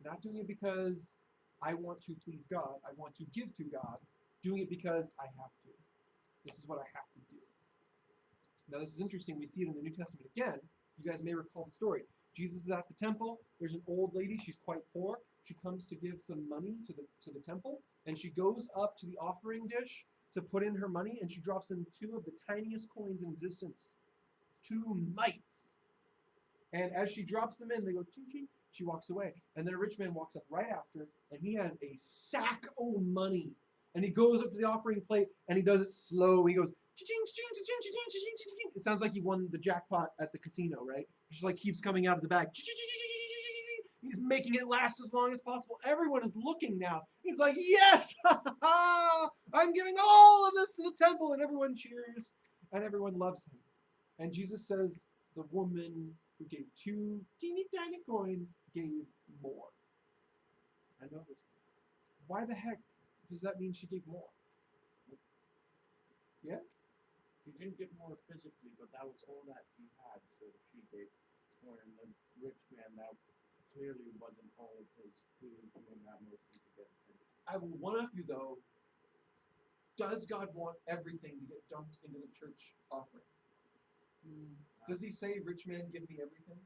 Not doing it because I want to please God, I want to give to God, doing it because I have to. This is what I have to do. Now, this is interesting. We see it in the New Testament again. You guys may recall the story. Jesus is at the temple. There's an old lady. She's quite poor. She comes to give some money to the temple, and she goes up to the offering dish to put in her money, and she drops in two of the tiniest coins in existence, 2 mites. And as she drops them in, they go ching ching. She walks away, and then a rich man walks up right after, and he has a sack of money. And he goes up to the offering plate, and he does it slow. He goes ching ching ching ching ching ching ching ching. It sounds like he won the jackpot at the casino, right? Just like keeps coming out of the bag. He's making it last as long as possible. Everyone is looking now. He's like, yes, I'm giving all of this to the temple, and everyone cheers, and everyone loves him. And Jesus says, the woman who gave 2 teeny tiny coins gave more. I noticed. Why the heck does that mean she gave more? Yeah? She didn't get more physically, but that was all that she had, so she gave more. And the rich man, that clearly wasn't all of his food, doing that mostly to get attention. I will one up you though. Does God want everything to get dumped into the church offering? Does he say, rich man, give me everything?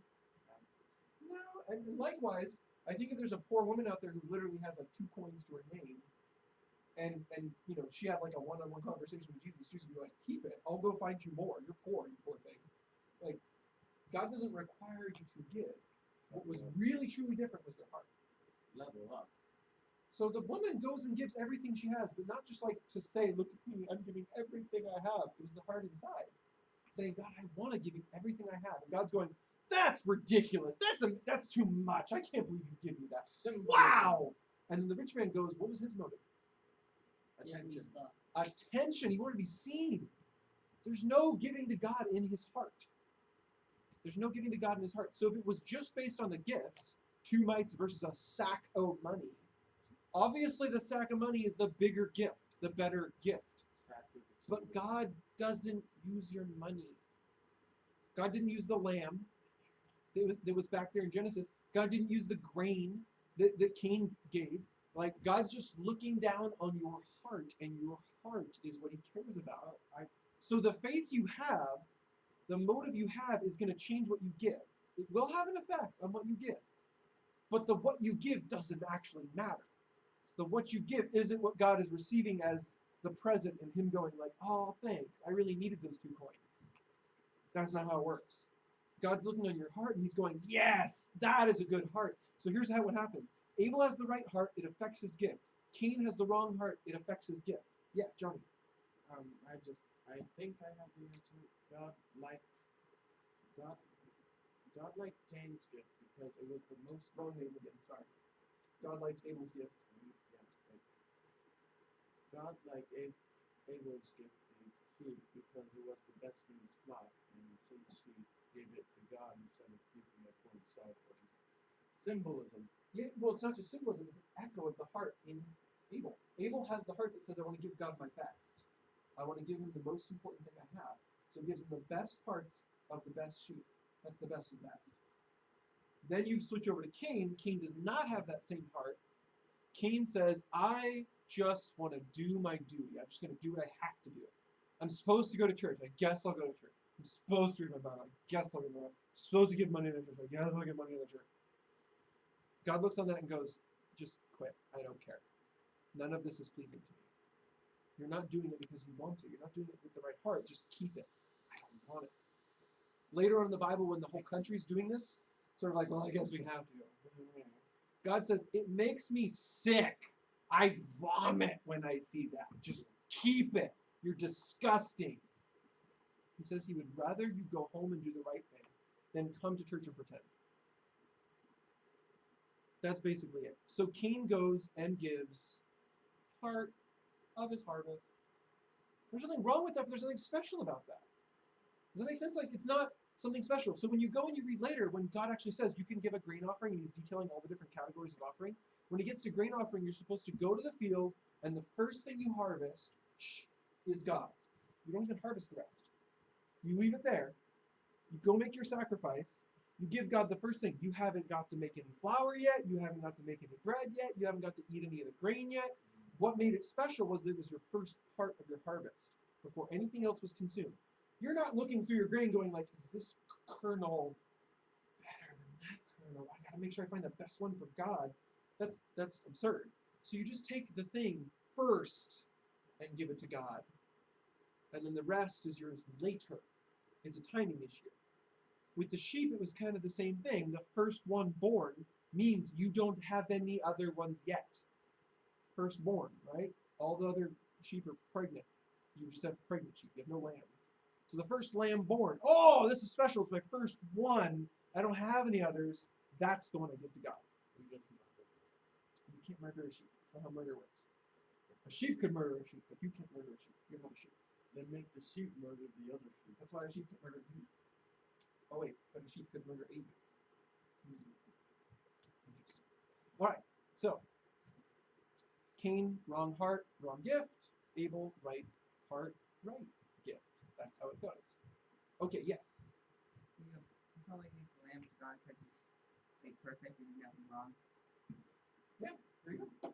No. And likewise, I think if there's a poor woman out there who literally has like 2 coins to her name, and you know, she had like a one-on-one conversation with Jesus, Jesus would be like, keep it. I'll go find you more. You're poor, you poor thing. Like, God doesn't require you to give. What was really, truly different was their heart. Level up. So the woman goes and gives everything she has, but not just like to say, look at me, I'm giving everything I have. It was the heart inside. Saying, God, I want to give you everything I have. And God's going, that's ridiculous. That's too much. I can't believe you give me that. Wow. And then the rich man goes, what was his motive? Attention. Attention. He wanted to be seen. There's no giving to God in his heart. There's no giving to God in his heart. So if it was just based on the gifts, 2 mites versus a sack of money, obviously the sack of money is the bigger gift, the better gift. But God doesn't use your money. God didn't use the lamb that was back there in Genesis. God didn't use the grain that Cain gave. Like, God's just looking down on your heart, and your heart is what he cares about. So the faith you have, the motive you have is going to change what you give. It will have an effect on what you give. But the what you give doesn't actually matter. The what you give isn't what God is receiving as the present and him going like, oh, thanks. I really needed those 2 coins. That's not how it works. God's looking on your heart and he's going, yes, that is a good heart. So here's how it happens. Abel has the right heart, it affects his gift. Cain has the wrong heart, it affects his gift. Yeah, Johnny. I think I have the answer. God liked Cain's gift because it was the most. Wrong name again, sorry. God liked Abel's gift. Yeah. God liked Abel's gift, the food, because it was the best in his flock, and since he gave it to God instead of keeping it for himself, symbolism. Yeah, well, it's not just symbolism, it's an echo of the heart in Abel. Abel has the heart that says, I want to give God my best. I want to give him the most important thing I have. So it gives him the best parts of the best sheep. That's the best of the best. Then you switch over to Cain. Cain does not have that same heart. Cain says, I just want to do my duty. I'm just going to do what I have to do. I'm supposed to go to church. I guess I'll go to church. I'm supposed to read my Bible. I guess I'll read my Bible. I'm supposed to give money to the church. I guess I'll give money to the church. God looks on that and goes, just quit. I don't care. None of this is pleasing to me. You're not doing it because you want to. You're not doing it with the right heart. Just keep it. I don't want it. Later on in the Bible, when the whole country's doing this, sort of like, well, I guess we have to. God says, it makes me sick. I vomit when I see that. Just keep it. You're disgusting. He says he would rather you go home and do the right thing than come to church and pretend. That's basically it. So Cain goes and gives part of his harvest. There's nothing wrong with that, but there's nothing special about that. Does that make sense? Like, it's not something special. So when you go and you read later, when God actually says you can give a grain offering, and he's detailing all the different categories of offering, when he gets to grain offering, you're supposed to go to the field, and the first thing you harvest is God's. You don't even harvest the rest. You leave it there. You go make your sacrifice. You give God the first thing. You haven't got to make any flour yet. You haven't got to make any bread yet. You haven't got to eat any of the grain yet. What made it special was that it was your first part of your harvest before anything else was consumed. You're not looking through your grain going like, is this kernel better than that kernel? I got to make sure I find the best one for God. That's absurd. So you just take the thing first and give it to God. And then the rest is yours later. It's a timing issue. With the sheep, it was kind of the same thing. The first one born means you don't have any other ones yet. Firstborn, right? All the other sheep are pregnant. You just have pregnant sheep. You have no lambs. So the first lamb born, oh, this is special. It's my first one. I don't have any others. That's the one I give to God. You can't murder a sheep. That's not how murder works. A sheep could murder a sheep, but you can't murder a sheep. You're not a sheep. Then make the sheep murder the other sheep. That's why a sheep can't murder you. Oh wait, but a sheep could murder a you. Interesting. All right, so Cain, wrong heart, wrong gift. Abel, right heart, right gift. That's how it goes. Okay, yes. You probably gave the lamb to God because it's like perfect and did nothing wrong. Yeah, there you go.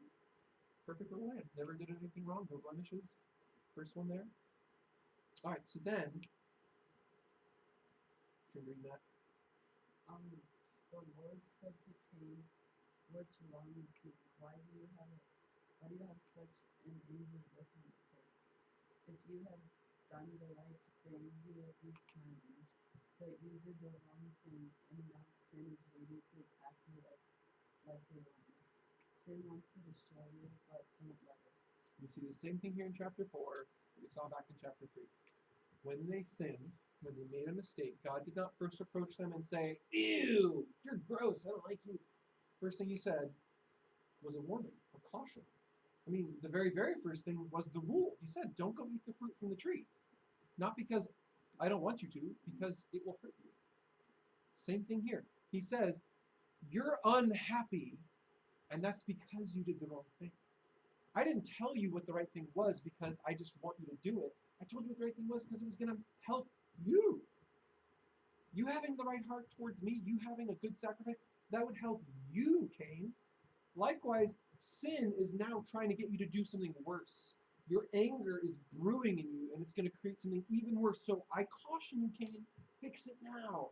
Perfect little lamb. Never did anything wrong. No blemishes. First one there. All right, so then, should we read that? The Lord said to Cain, "What's wrong with you? Why do you have such an anger with me? Because if you had done the right thing, you would be smiling. But you did the wrong thing, and now sin is waiting to attack you like a lion. Sin wants to destroy you, but don't let it." We see the same thing here in chapter 4 that we saw back in chapter 3. When they sinned, when they made a mistake, God did not first approach them and say, "Ew, you're gross, I don't like you." First thing he said was a warning, a caution. I mean, the very, very first thing was the rule. He said, don't go eat the fruit from the tree. Not because I don't want you to, because it will hurt you. Same thing here. He says, you're unhappy, and that's because you did the wrong thing. I didn't tell you what the right thing was because I just want you to do it. I told you what the right thing was because it was going to help you. You having the right heart towards me, you having a good sacrifice, that would help you, Cain. Likewise, sin is now trying to get you to do something worse. Your anger is brewing in you, and it's going to create something even worse. So I caution you, Cain, fix it now.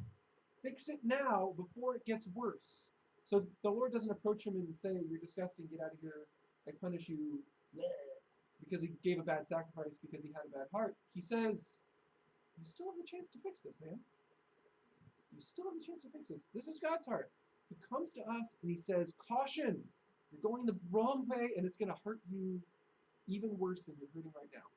Fix it now before it gets worse. So the Lord doesn't approach him and say, you're disgusting, get out of here, I punish you, because he gave a bad sacrifice, because he had a bad heart. He says, you still have a chance to fix this, man. You still have a chance to fix this. This is God's heart. He comes to us and he says, caution, you're going the wrong way and it's going to hurt you even worse than you're hurting right now.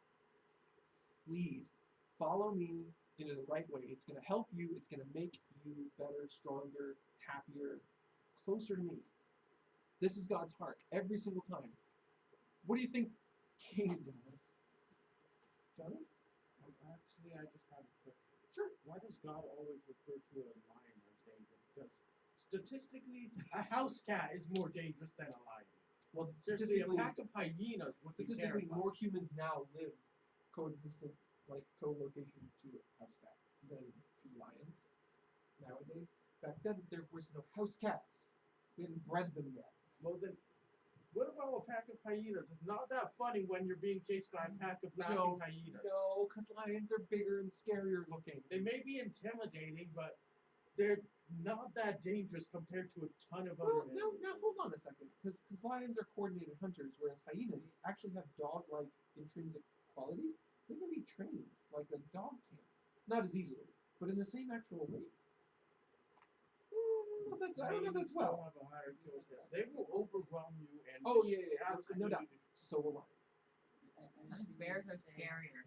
Please follow me in the right way. It's going to help you. It's going to make you better, stronger, happier, closer to me. This is God's heart every single time. What do you think Cain does? Johnny? Actually, I just have a question. Sure. Why does God always refer to a lion as dangerous? Because statistically, a house cat is more dangerous than a lion. Well, Seriously, a pack of hyenas would be statistically, terrifying. more humans now live coexistent, like co-location to a house cat than to lions nowadays. Back then, there was no house cats. We hadn't bred them yet. Well, then, what about a pack of hyenas? It's not that funny when you're being chased by a pack of laughing hyenas. No, because lions are bigger and scarier looking. They may be intimidating, but they're not that dangerous compared to a ton of other animals. No, hold on a second. Because lions are coordinated hunters, whereas hyenas actually have dog-like intrinsic qualities. They can be trained like a dog can. Not as easily, but in the same actual ways. I don't know if that's well. Have a higher kill count. They will overwhelm you and No doubt. So will lions. Bears are scarier.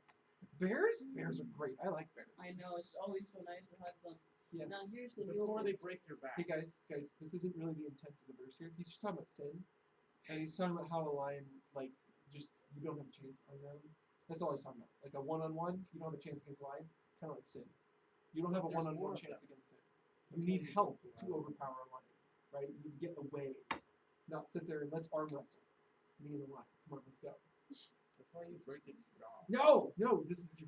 Bears? Bears are great. I like bears. I know, it's always so nice to hug them. Yes. Now here's the deal. Before they break your back. Hey guys, this isn't really the intent of the verse here. He's just talking about sin, and he's talking about how a lion, like, just you don't have a chance on them. That's all he's talking about. Like a one-on-one, you don't have a chance against a lion. Kind of like sin. You don't have a There's one-on-one more of chance them. against sin. You need help to overpower a lion, right? You need to get away, not sit there and let's arm wrestle. Me and the lion. Come on, let's go. That's why you break its jaw. No, you're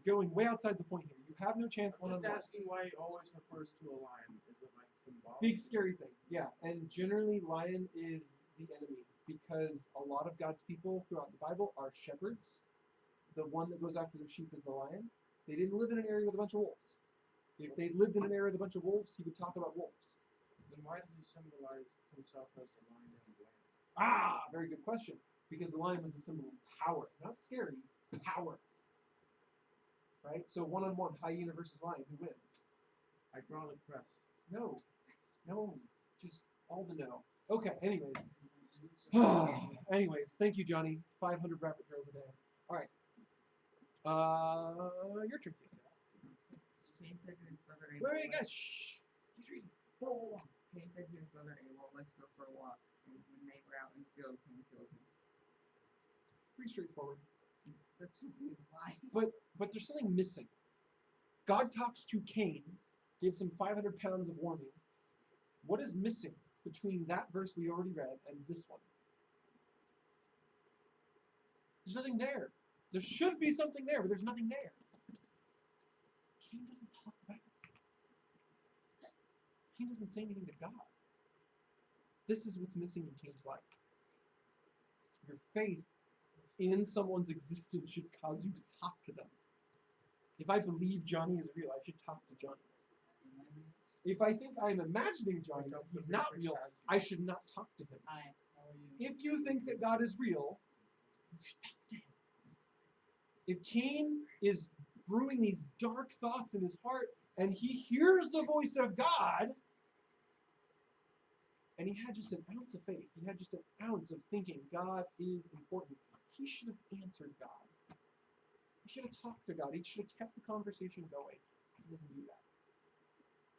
going way outside the point here. You have no chance I'm just one-on-one. asking why he always refers to a lion. Is it like symbolic? Big scary thing, yeah. And generally, lion is the enemy because a lot of God's people throughout the Bible are shepherds. The one that goes after their sheep is the lion. They didn't live in an area with a bunch of wolves. If they lived in an area with a bunch of wolves, he would talk about wolves. Then why does he symbolize himself as the lion and the lamb? Ah, very good question. Because the lion was a symbol of power, not scary, power. Right? So one-on-one, hyena versus lion, who wins? I draw the crest. No, just all the no. Okay, anyways. Anyways, thank you, Johnny. It's 500 rabbit trails a day. All right. Your turn. Cain said to his brother Abel, Wait, guys, shh. He's reading. Follow along. Cain said to his brother Abel, let's go for a walk. And when they were out in the field, Cain killed him. It's pretty straightforward. That's why. But there's something missing. God talks to Cain, gives him 500 pounds of warning. What is missing between that verse we already read and this one? There's nothing there. There should be something there, but there's nothing there. Cain doesn't talk back. Cain doesn't say anything to God. This is what's missing in Cain's life. Your faith in someone's existence should cause you to talk to them. If I believe Johnny is real, I should talk to Johnny. If I think I'm imagining Johnny, he's not real, I should not talk to him. Hi, how are you? If you think that God is real, you should talk to him. If Cain is brewing these dark thoughts in his heart and he hears the voice of God, and he had just an ounce of faith, he had just an ounce of thinking God is important, he should have answered God. He should have talked to God. He should have kept the conversation going. He doesn't do that.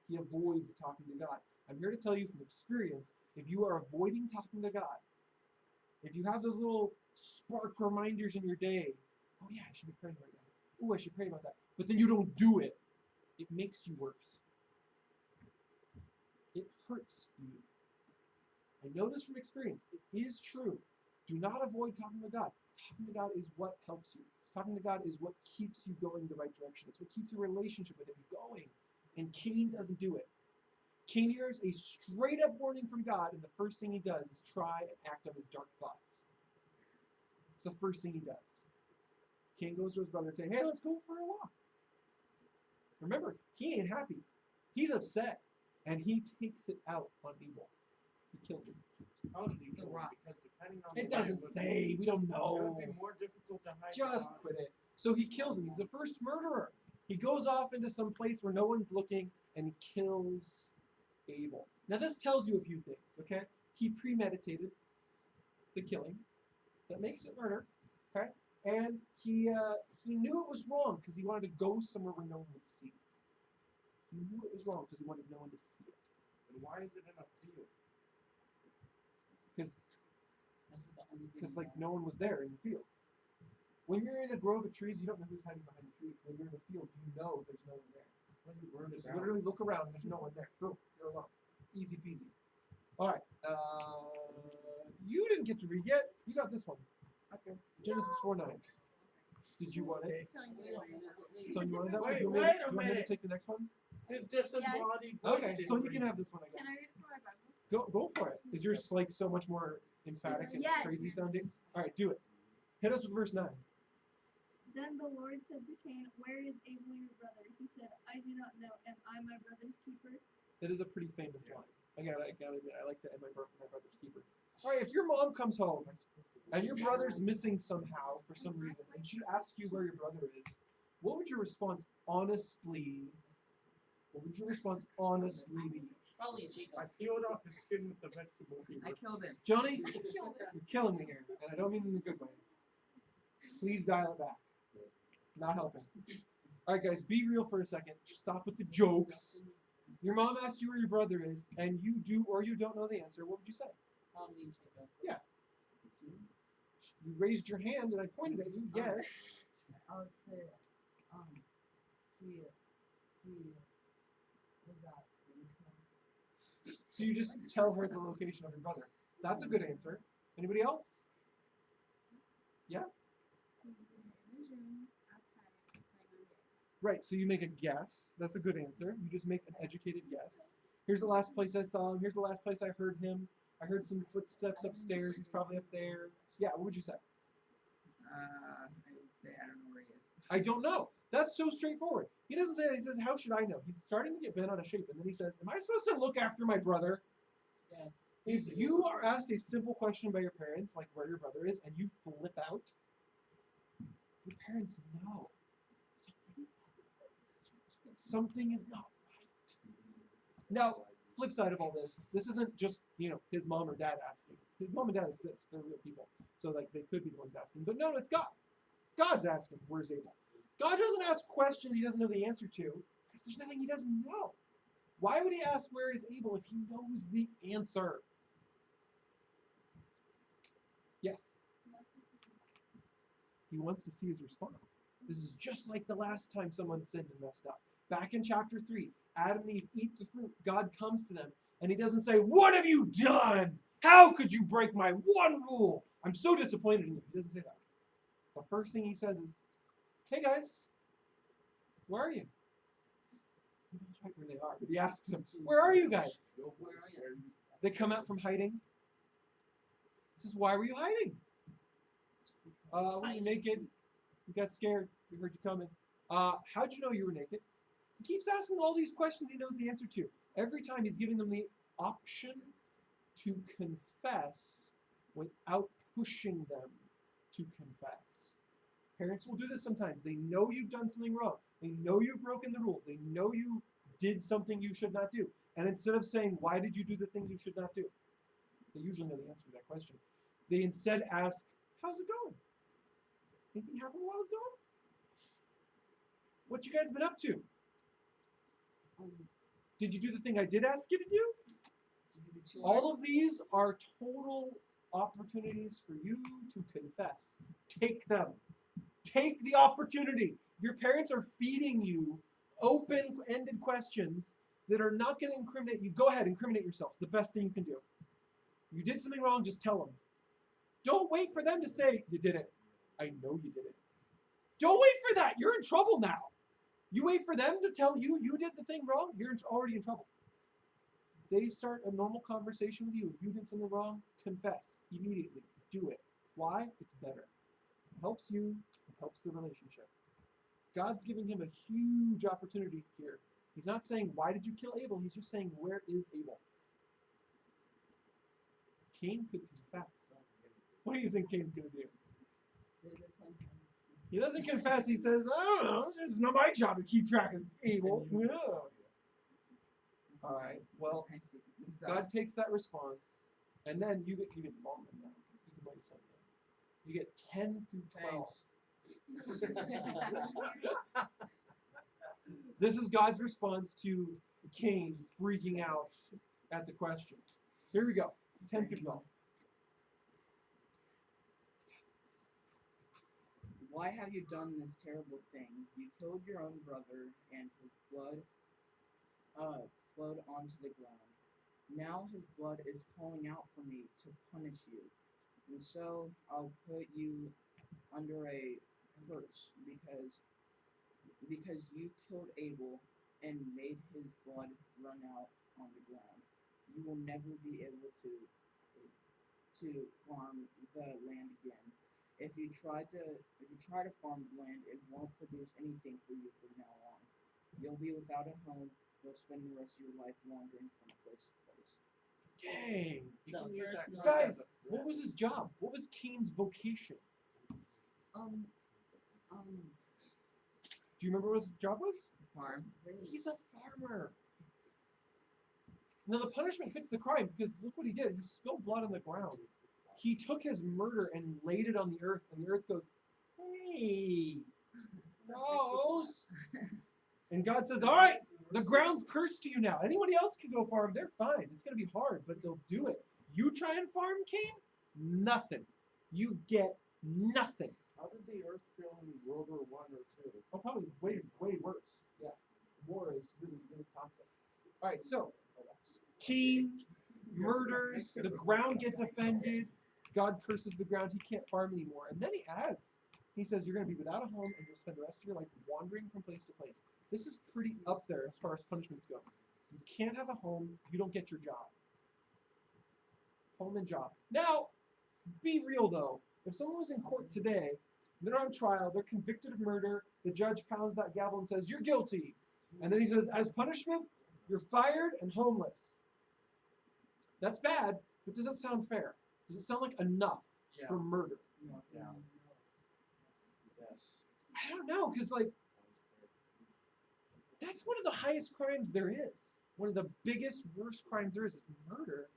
He avoids talking to God. I'm here to tell you from experience, if you are avoiding talking to God, if you have those little spark reminders in your day, oh yeah, I should be praying right now. Oh, I should pray about that. But then you don't do it. It makes you worse. It hurts you. I know this from experience. It is true. Do not avoid talking to God. Talking to God is what helps you. Talking to God is what keeps you going the right direction. It's what keeps your relationship with him going. And Cain doesn't do it. Cain hears a straight up warning from God, and the first thing he does is try and act on his dark thoughts. It's the first thing he does. Cain goes to his brother and says, hey, let's go for a walk. Remember, he ain't happy. He's upset. And he takes it out on Abel. He kills him. How did he kill him? Because depending on It the doesn't say. We don't It know. would be more difficult to hide. Just quit it. So he kills him. He's the first murderer. He goes off into some place where no one's looking and he kills Abel. Now this tells you a few things, okay? He premeditated the killing. That makes it murder, okay? And he knew it was wrong because he wanted to go somewhere where no one would see. He knew it was wrong because he wanted no one to see it. And why is it in a field? Because like no one was there in the field. When you're in a grove of trees, you don't know who's hiding behind the trees. When you're in a field, you know there's no one there. When you burn it Just down. literally look around. There's no one there. Boom, you're alone. Easy peasy. All right. You didn't get to read yet. You got this one. Okay. Genesis 4:9. Did you want it? So you wanted that one? Wait, You want me wait a you want me to minute. take the next one? His disembodied voice. Okay, so you can have this one, I guess. Can I read it from my Bible? Go for it. Is yours like so much more emphatic and Yes. crazy sounding? All right, do it. Hit us with verse 9. Then the Lord said to Cain, where is Abel your brother? He said, I do not know. Am I my brother's keeper? That is a pretty famous line. I gotta admit, I like that. And my brother's keeper. All right, if your mom comes home and your brother's missing somehow for some reason, and she asks you where your brother is, what would your response honestly? What would your response honestly be? Probably a Chico. I peeled off his skin with the vegetable I peeler. killed him. Johnny, you're killing me here, and I don't mean in the good way. Please dial it back. Not helping. All right, guys, be real for a second. Stop with the jokes. Your mom asked you where your brother is, and you do or you don't know the answer. What would you say? How many Jacob? Yeah. You raised your hand, and I pointed at you. Yes. I would say, he was at Cuneo. So you just tell her the location of your brother. That's a good answer. Anybody else? Yeah? He was in his room outside playing on the iPad. Right, so you make a guess. That's a good answer. You just make an educated guess. Here's the last place I saw him. Here's the last place I heard him. I heard some footsteps upstairs. He's probably up there. Yeah, what would you say? I would say I don't know where he is. I don't know. That's so straightforward. He doesn't say that. He says, how should I know? He's starting to get bent out of shape. And then he says, am I supposed to look after my brother? Yes. If you are asked a simple question by your parents, like where your brother is, and you flip out, your parents know something is not right. Now, flip side of all this isn't just, his mom or dad asking. His mom and dad exist. They're real people. So, like, they could be the ones asking. But no, it's God. God's asking, where's Abel? God doesn't ask questions he doesn't know the answer to, because there's nothing he doesn't know. Why would he ask where is Abel if he knows the answer? Yes? He wants to see his response. This is just like the last time someone sinned and messed up. Back in chapter 3, Adam and Eve eat the fruit. God comes to them, and he doesn't say, what have you done? How could you break my one rule? I'm so disappointed in you. He doesn't say that. The first thing he says is, hey guys, where are you? He knows right where they are, but he asks them, where are you guys? Where are you? They come out from hiding. He says, why were you hiding? We were naked. We got scared. We heard you coming. How'd you know you were naked? He keeps asking all these questions he knows the answer to. Every time he's giving them the option to confess without pushing them to confess. Parents will do this sometimes. They know you've done something wrong. They know you've broken the rules. They know you did something you should not do. And instead of saying, why did you do the things you should not do? They usually know the answer to that question. They instead ask, how's it going? Anything happened while I was gone? What you guys been up to? Did you do the thing I did ask you to do? All of these are total opportunities for you to confess. Take them. Take the opportunity. Your parents are feeding you open-ended questions that are not going to incriminate you. Go ahead, incriminate yourself. It's the best thing you can do. You did something wrong, just tell them. Don't wait for them to say, you did it. I know you did it. Don't wait for that. You're in trouble now. You wait for them to tell you you did the thing wrong, you're already in trouble. They start a normal conversation with you. If you did something wrong, confess immediately. Do it. Why? It's better. It helps you. It helps the relationship. God's giving him a huge opportunity here. He's not saying, why did you kill Abel? He's just saying, where is Abel? Cain could confess. What do you think Cain's going to do? He doesn't confess. He says, I don't know. It's not my job to keep track of Abel. Yeah. All right. Well, God takes that response, and then you get the moment now. You can wait something. You get 10 through 12. This is God's response to Cain freaking out at the questions. Here we go. 10 through 12. Why have you done this terrible thing? You killed your own brother, and his blood flowed onto the ground. Now his blood is calling out for me to punish you. And so I'll put you under a curse because you killed Abel and made his blood run out on the ground. You will never be able to farm the land again. If you try to farm the land, it won't produce anything for you from now on. You'll be without a home. You'll spend the rest of your life wandering from place to place. Dang. No, Guys, what was his job? What was Cain's vocation? Do you remember what his job was? Farm. He's a farmer. Now the punishment fits the crime because look what he did. He spilled blood on the ground. He took his murder and laid it on the earth, and the earth goes, hey, gross. And God says, all right, The ground's cursed to you now. Anybody else can go farm. They're fine. It's going to be hard, but they'll do it. You try and farm, Cain? Nothing. You get nothing. How did the earth feel in World War I or II? Oh, probably way, way worse. Yeah. War is really, really toxic. All right, so Cain murders, the ground gets offended, God curses the ground, he can't farm anymore. And then he adds, he says, you're going to be without a home and you'll spend the rest of your life wandering from place to place. This is pretty up there as far as punishments go. You can't have a home, you don't get your job. Home and job. Now, be real though. If someone was in court today, they're on trial, they're convicted of murder, the judge pounds that gavel and says, you're guilty. And then he says, as punishment, you're fired and homeless. That's bad, but does that sound fair? Does it sound like enough for murder? Yeah. Yes. I don't know, because like that's one of the highest crimes there is. One of the biggest, worst crimes there is murder.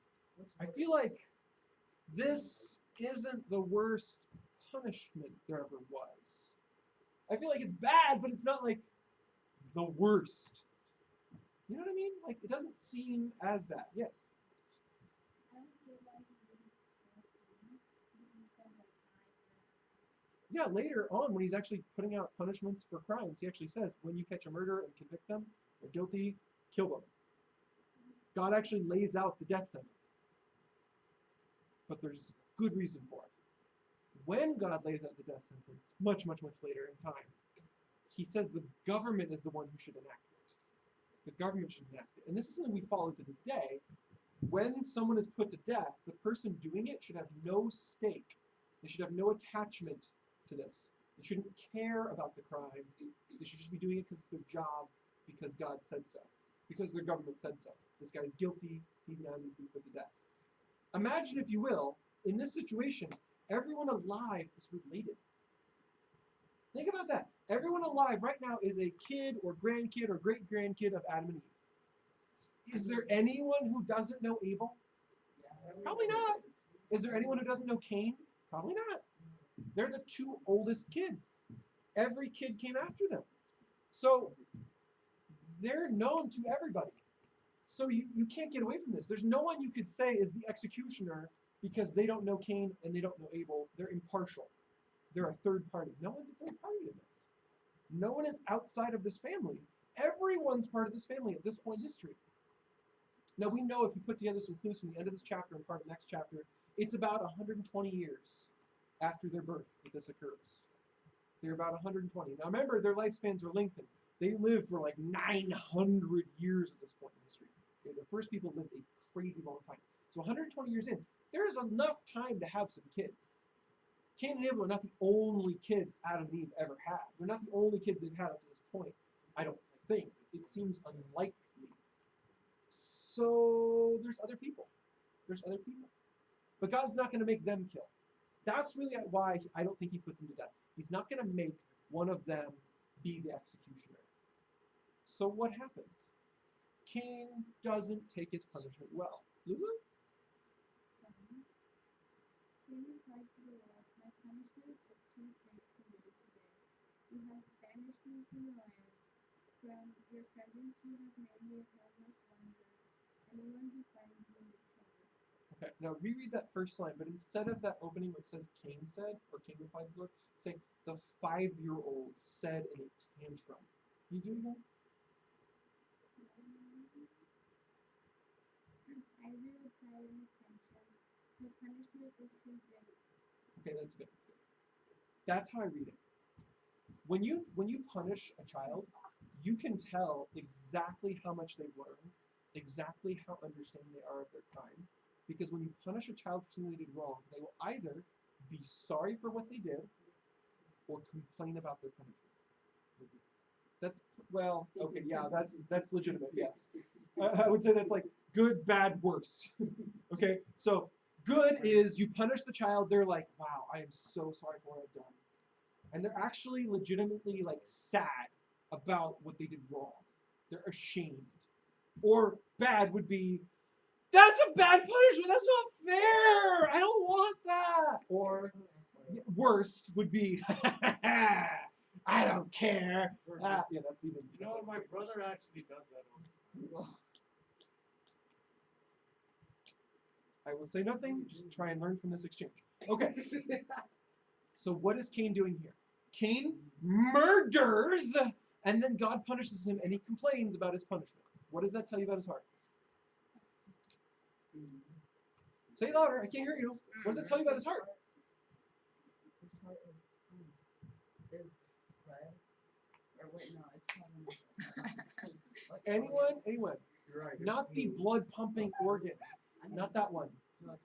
I feel like this isn't the worst punishment there ever was. I feel like it's bad, but it's not like the worst. You know what I mean? Like it doesn't seem as bad. Yes. I don't feel like he didn't care for me. He said like Yeah, later on when he's actually putting out punishments for crimes, he actually says, when you catch a murderer and convict them, they're guilty, kill them. God actually lays out the death sentence. But there's good reason for it. When God lays out the death sentence, much, much, much later in time, he says the government is the one who should enact it. The government should enact it. And this is something we follow to this day. When someone is put to death, the person doing it should have no stake. They should have no attachment to this. They shouldn't care about the crime. They should just be doing it because it's their job, because God said so, because their government said so. This guy's guilty. He now needs to be put to death. Imagine, if you will, in this situation, everyone alive is related. Think about that. Everyone alive right now is a kid or grandkid or great-grandkid of Adam and Eve. Is there anyone who doesn't know Abel? Probably not. Is there anyone who doesn't know Cain? Probably not. They're the two oldest kids. Every kid came after them. So they're known to everybody. So you can't get away from this. There's no one you could say is the executioner because they don't know Cain and they don't know Abel. They're impartial. They're a third party. No one's a third party in this. No one is outside of this family. Everyone's part of this family at this point in history. Now we know, if you put together some clues from the end of this chapter and part of the next chapter, it's about 120 years after their birth that this occurs. They're about 120. Now remember, their lifespans are lengthened. They lived for like 900 years at this point in history. Okay, the first people lived a crazy long time. So 120 years in, there's enough time to have some kids. Cain and Abel are not the only kids Adam and Eve ever had. They're not the only kids they've had up to this point. I don't think. It seems unlikely. So there's other people. There's other people. But God's not going to make them kill. That's really why I don't think he puts them to death. He's not going to make one of them be the executioner. So what happens? Cain doesn't take his punishment well. Lulu? Cain replied to the Lord, my punishment is too great for me to bear. You have banished me from the land. From your presence you have made me a homeless wanderer. Anyone who finds me will kill me. Okay, now reread that first line, but instead of that opening where it says Cain said, or Cain replied to the Lord, say the 5-year-old said in a tantrum. Can you do it again? I grew outside in the tantrum. The punishment is too great. Okay, that's good. That's good. That's how I read it. When you punish a child, you can tell exactly how much they've learned, exactly how understanding they are of their crime. Because when you punish a child for something they did wrong, they will either be sorry for what they did or complain about their punishment. That's, well, okay, yeah, that's legitimate, yes. I would say that's like good, bad, worst. Okay, so good is you punish the child, they're like, wow, I am so sorry for what I've done. And they're actually legitimately like sad about what they did wrong. They're ashamed. Or bad would be, that's a bad punishment, that's not fair, I don't want that. Or worst would be, I don't care. Yeah, that's even. You know, my brother actually does that all the time. I will say nothing. Just try and learn from this exchange. Okay. So what is Cain doing here? Cain murders, and then God punishes him, and he complains about his punishment. What does that tell you about his heart? Say it louder. I can't hear you. What does that tell you about his heart? His heart is red. Or wait, no, it's probably not. Anyone? You're right. Not the blood pumping organ. Not that one. No, it's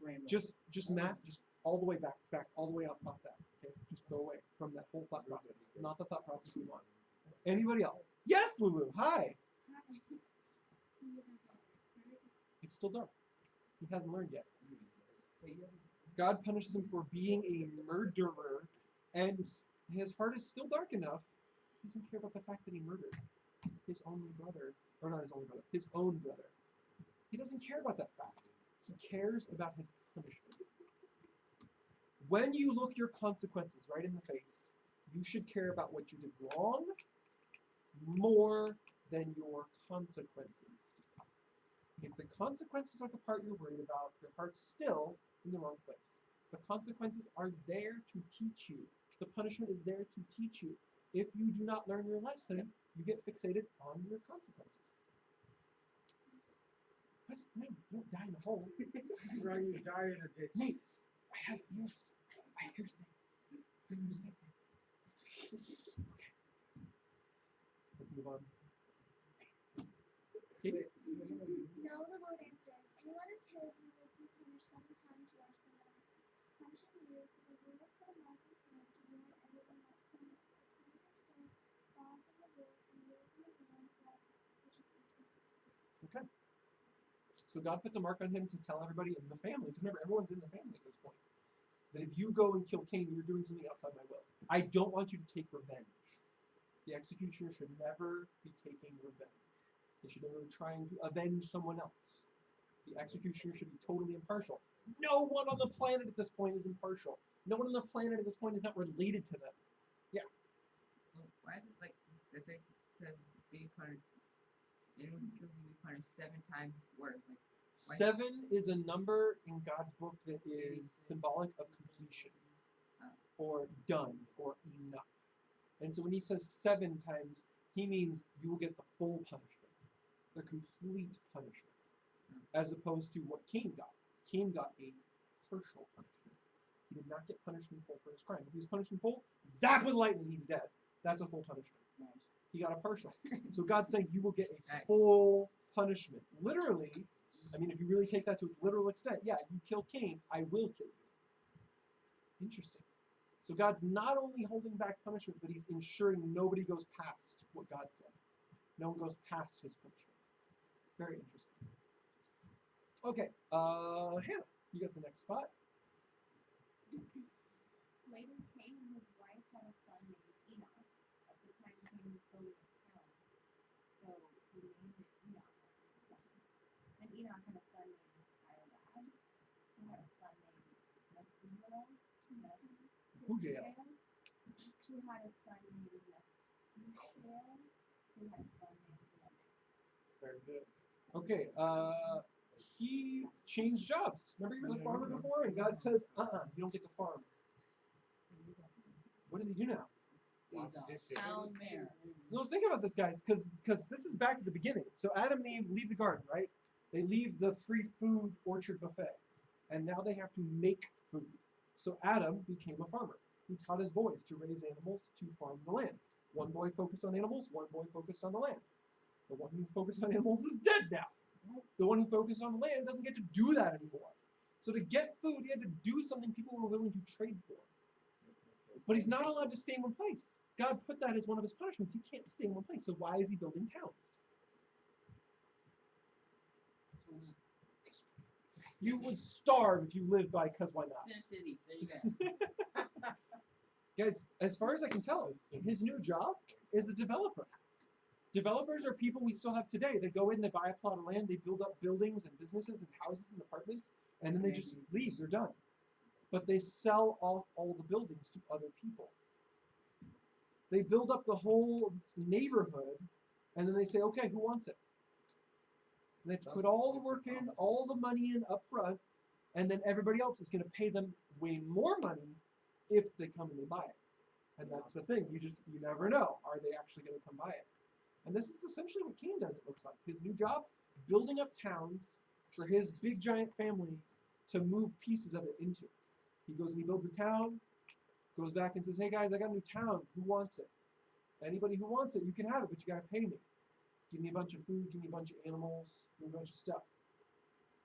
rainbow. Just Matt, just all the way back, all the way up off that. Okay, just go away from that whole thought process. Not the thought process we want. Anybody else? Yes, Lulu. Hi. It's still dark. He hasn't learned yet. God punishes him for being a murderer, and his heart is still dark enough. He doesn't care about the fact that he murdered his own brother, or not his own brother, his own brother. He doesn't care about that fact. He cares about his punishment. When you look your consequences right in the face, you should care about what you did wrong more than your consequences. If the consequences are the part you're worried about, your heart's still in the wrong place. The consequences are there to teach you. The punishment is there to teach you. If you do not learn your lesson, you get fixated on your consequences. What? No, you don't die in a hole. Right, you die in a ditch. Nate, I have ears. I hear things. For you to say things. Okay. Let's move on. Katie? No, the Lord answered, anyone who kills you will be punished 7 times worse than them. Punishing you, so the Lord put a mark on him to warn everyone not to come near. If you return, fall from the roof and live in the land that which is eastward. Okay. So God puts a mark on him to tell everybody in the family, because remember, everyone's in the family at this point, that if you go and kill Cain, you're doing something outside my will. I don't want you to take revenge. The executioner should never be taking revenge. They should never be trying to avenge someone else. The executioner should be totally impartial. No one on the planet at this point is impartial. No one on the planet at this point is not related to them. Yeah. Well, why is it like specific to be punished? Anyone who kills you will be punished 7 times worse. Like 7 is a number in God's book that is symbolic of completion, or done, or enough. And so when he says 7 times, he means you will get the full punishment, the complete punishment, as opposed to what Cain got. Cain got a partial punishment. He did not get punished in full for his crime. If he was punished in full, zap with lightning, he's dead. That's a full punishment. He got a partial. So God's saying you will get a full punishment. Literally, I mean, if you really take that to its literal extent, yeah, you kill Cain, I will kill you. Interesting. So God's not only holding back punishment, but he's ensuring nobody goes past what God said. No one goes past his punishment. Very interesting. Okay, Hannah, you got the next spot. Later, Cain and his wife had a son named Enoch. At the time, Cain was building a town, so he named it Enoch after his son. And Enoch had a son named Iolad, who had a son named Methuselah, Ujael. who had a son named Methuselah, who had a son named Lamech. Very good. Okay, he changed jobs. Remember he was a farmer before, and God says, you don't get to farm. What does he do now? he's a town mayor. No, think about this, guys, because this is back to the beginning. So Adam and Eve leave the garden, right? They leave the free food orchard buffet, and now they have to make food. So Adam became a farmer. He taught his boys to raise animals, to farm the land. One boy focused on animals, one boy focused on the land. The one who focused on animals is dead now. The one who focused on the land doesn't get to do that anymore. So to get food, he had to do something people were willing to trade for. But he's not allowed to stay in one place. God put that as one of his punishments. He can't stay in one place. So why is he building towns? You would starve if you lived by because why not? Sim City, there you go. Guys, as far as I can tell, his new job is a developer. Developers are people we still have today. They go in, they buy a plot of land, they build up buildings and businesses and houses and apartments, and then they just leave. They're done. But they sell off all the buildings to other people. They build up the whole neighborhood, and then they say, okay, who wants it? And they have to put all the work in, all the money in up front, and then everybody else is going to pay them way more money if they come and they buy it. And that's the thing. You never know. Are they actually going to come buy it? And this is essentially what Cain does, it looks like. His new job, building up towns for his big giant family to move pieces of it into. He goes and he builds a town, goes back and says, hey guys, I got a new town. Who wants it? Anybody who wants it, you can have it, but you got to pay me. Give me a bunch of food, give me a bunch of animals, give me a bunch of stuff.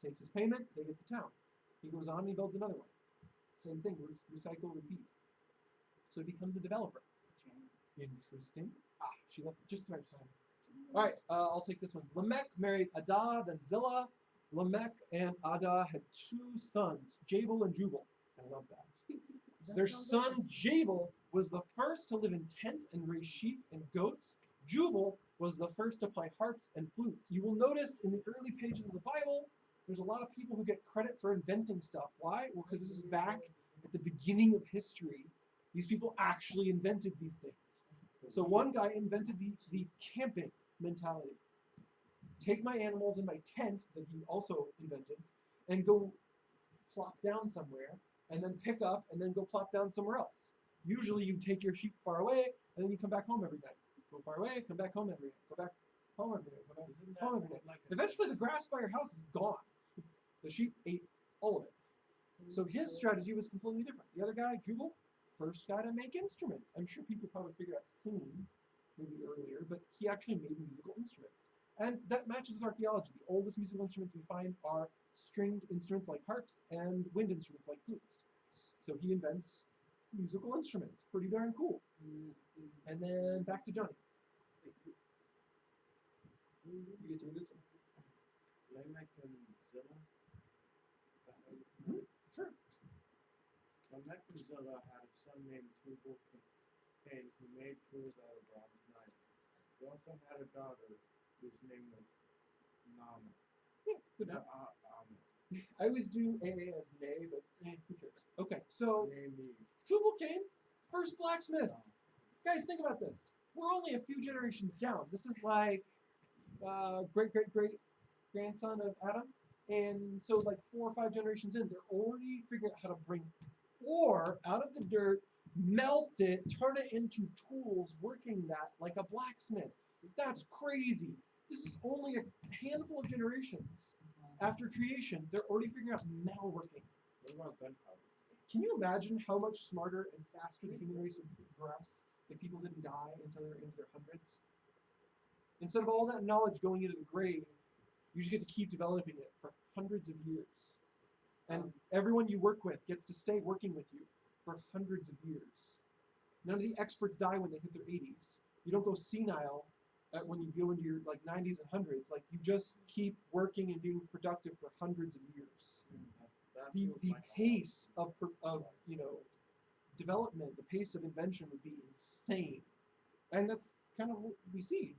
Takes his payment, they get the town. He goes on and he builds another one. Same thing, recycle, repeat. So he becomes a developer. Interesting. She left just the right time. All right, I'll take this one. Lamech married Adah, then Zillah. Lamech and Adah had 2 sons, Jabal and Jubal. I love that. Their son Jabal was the first to live in tents and raise sheep and goats. Jubal was the first to play harps and flutes. You will notice in the early pages of the Bible, there's a lot of people who get credit for inventing stuff. Why? Well, because this is back at the beginning of history. These people actually invented these things. So one guy invented the camping mentality. Take my animals in my tent that he also invented and go plop down somewhere and then pick up and then go plop down somewhere else. Usually you take your sheep far away and then you come back home every night. Go far away, come back home every night. Go back home every night. Go back home every night. Eventually the grass by your house is gone. The sheep ate all of it. So his strategy was completely different. The other guy, Jubal, first guy to make instruments. I'm sure people probably figured out singing maybe earlier, but he actually made musical instruments. And that matches with archaeology. The oldest musical instruments we find are stringed instruments like harps and wind instruments like flutes. So he invents musical instruments. Pretty darn cool. And then back to Johnny. You get to do this one. Lamech and Zillah. Sure. Lamech and Zillah had a son named Tubal Cain who made tools out of bronze knives. They also had a daughter whose name was Naamah. Yeah, good enough. I always do AA as nay, but who cares? Okay, so Tubal Cain, first blacksmith. Guys, think about this. We're only a few generations down. This is like great grandson of Adam. And so like 4 or 5 generations in, they're already figuring out how to bring ore out of the dirt, melt it, turn it into tools, working that like a blacksmith. That's crazy. This is only a handful of generations after creation. They're already figuring out metalworking. What about gunpowder? Can you imagine how much smarter and faster the human race would progress if people didn't die until they were into their hundreds? Instead of all that knowledge going into the grave, you just get to keep developing it for hundreds of years. And everyone you work with gets to stay working with you for hundreds of years. None of the experts die when they hit their 80s. You don't go senile when you go into your like 90s and hundreds. Like you just keep working and being productive for hundreds of years. The pace of development, the pace of invention would be insane. And that's kind of what we see.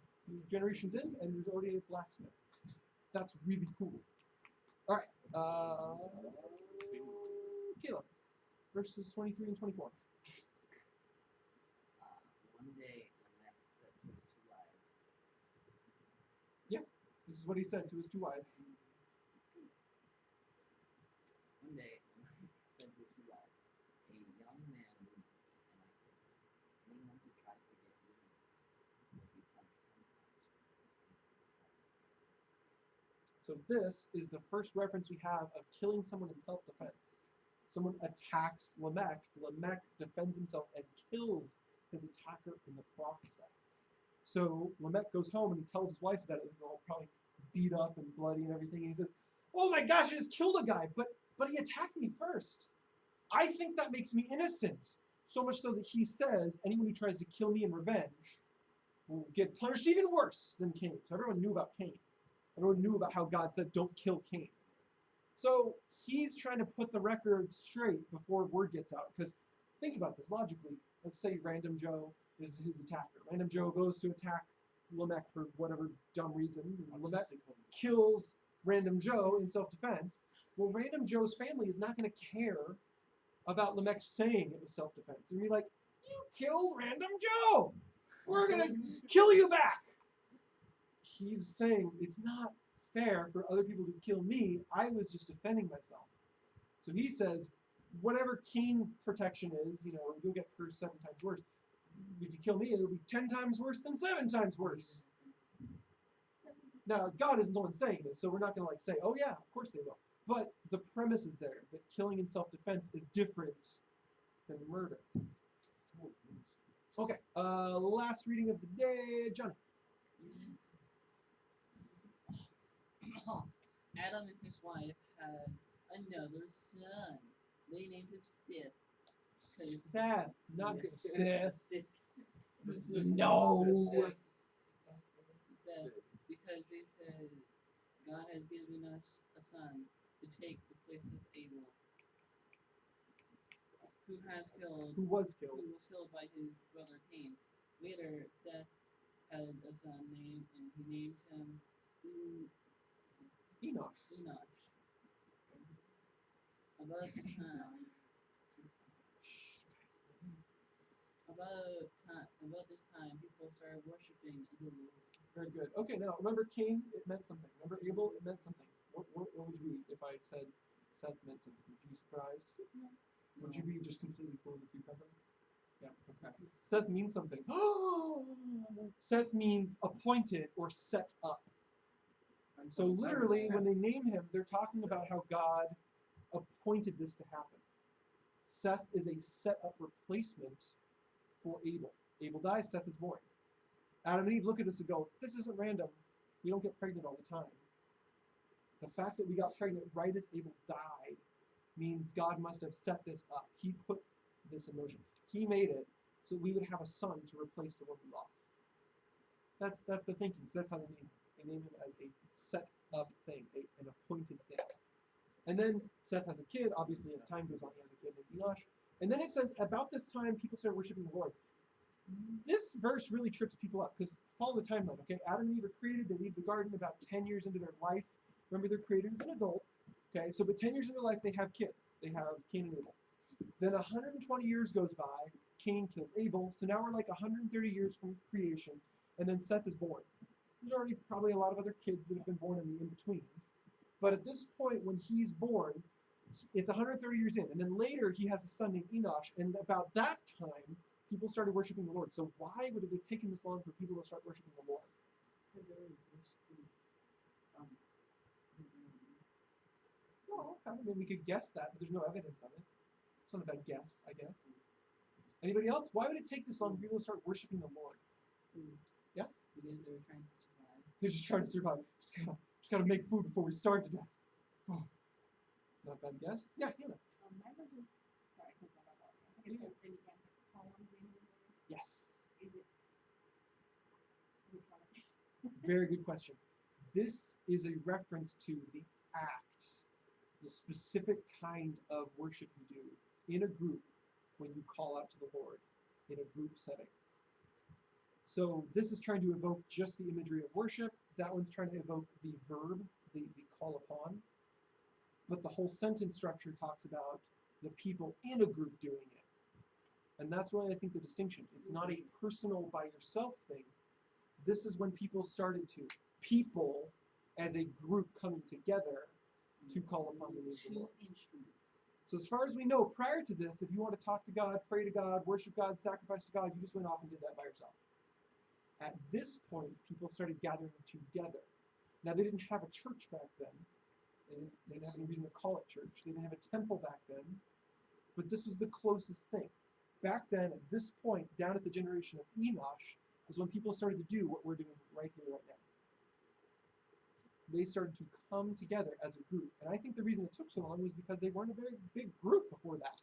Generations in, and there's already a blacksmith. That's really cool. All right. Caleb, verses 23 and 24. One day, Lamech said to his 2 wives. Yeah, this is what he said to his 2 wives. One day, Lamech said to his 2 wives, a young man wounded me, and I killed him. Anyone who tries to get even with me will be punished 10 times. So this is the first reference we have of killing someone in self-defense. Someone attacks Lamech. Lamech defends himself and kills his attacker in the process. So Lamech goes home and he tells his wife about it. He's all probably beat up and bloody and everything. And he says, "Oh my gosh, I just killed a guy, but he attacked me first. I think that makes me innocent." So much so that he says, anyone who tries to kill me in revenge will get punished even worse than Cain. So everyone knew about Cain. Everyone knew about how God said, don't kill Cain. So he's trying to put the record straight before word gets out. Because think about this logically. Let's say Random Joe is his attacker. Random Joe goes to attack Lamech for whatever dumb reason. Lamech kills Random Joe in self-defense. Well, Random Joe's family is not going to care about Lamech saying it was self-defense. And be like, You killed Random Joe. We're going to kill you back. He's saying it's not fair for other people to kill me. I was just defending myself. So he says, whatever king protection is, you'll get cursed 7 times worse. If you kill me, it'll be 10 times worse than 7 times worse. Now, God isn't the one saying this, so we're not going to say, oh yeah, of course they will. But the premise is there, that killing in self-defense is different than murder. Okay, last reading of the day, Johnny. Yes. Adam and his wife had another son. They named him Sith. Sad, not good. Sith. Sith. Sith. No. Sith. Because they said God has given us a son to take the place of Abel, who was killed by his brother Cain. Later, Seth had a son named, and he named him Enosh. About this time, people started worshiping the Lord. Very good. Okay, now remember Cain, it meant something. Remember Abel, it meant something. What would you be if I said Seth meant something? Would you be surprised? No. Would you be just completely full of cucumber? Yeah, okay. Seth means something. Seth means appointed or set up. So literally, when they name him, they're talking about how God appointed this to happen. Seth is a set up replacement for Abel. Abel dies, Seth is born. Adam and Eve look at this and go, this isn't random. We don't get pregnant all the time. The fact that we got pregnant right as Abel died means God must have set this up. He put this in motion. He made it so we would have a son to replace the one we lost. That's the thinking. So that's how they name him. They name him as a set up thing, an appointed thing. And then Seth has a kid. Obviously, as time goes on, he has a kid named Enosh. And then it says, about this time, people started worshiping the Lord. This verse really trips people up because follow the timeline, okay? Adam and Eve are created. They leave the garden about 10 years into their life. Remember, they're created as an adult, okay? So, but 10 years into their life, they have kids. They have Cain and Abel. Then 120 years goes by. Cain kills Abel. So now we're like 130 years from creation. And then Seth is born. There's already probably a lot of other kids that have been born in the in-between. But at this point, when he's born, it's 130 years in. And then later, he has a son named Enosh. And about that time, people started worshiping the Lord. So why would it have taken this long for people to start worshiping the Lord? Because they were worshiping. Oh, okay. I mean, we could guess that, but there's no evidence of it. It's not a bad guess, I guess. Anybody else? Why would it take this long for people to start worshiping the Lord? Yeah? Because they were trying to survive. They're just trying to survive. Just gotta make food before we starve to death. Oh. Not a bad guess. Yeah, Hannah. My version, sorry, I can't remember all. I think it says they began to call on the name of the Lord. Yes. Is it? Which one is it? Very good question. This is a reference to the act, the specific kind of worship you do in a group when you call out to the Lord in a group setting. So this is trying to evoke just the imagery of worship. That one's trying to evoke the verb, the call upon. But the whole sentence structure talks about the people in a group doing it. And that's why I think the distinction. It's not a personal by yourself thing. This is when people started to, people as a group coming together to call upon the name of the Lord. Instruments. So as far as we know, prior to this, if you want to talk to God, pray to God, worship God, sacrifice to God, you just went off and did that by yourself. At this point, people started gathering together. Now, they didn't have a church back then. They didn't have any reason to call it church. They didn't have a temple back then. But this was the closest thing. Back then, at this point, down at the generation of Enosh, was when people started to do what we're doing right here, right now. They started to come together as a group. And I think the reason it took so long was because they weren't a very big group before that.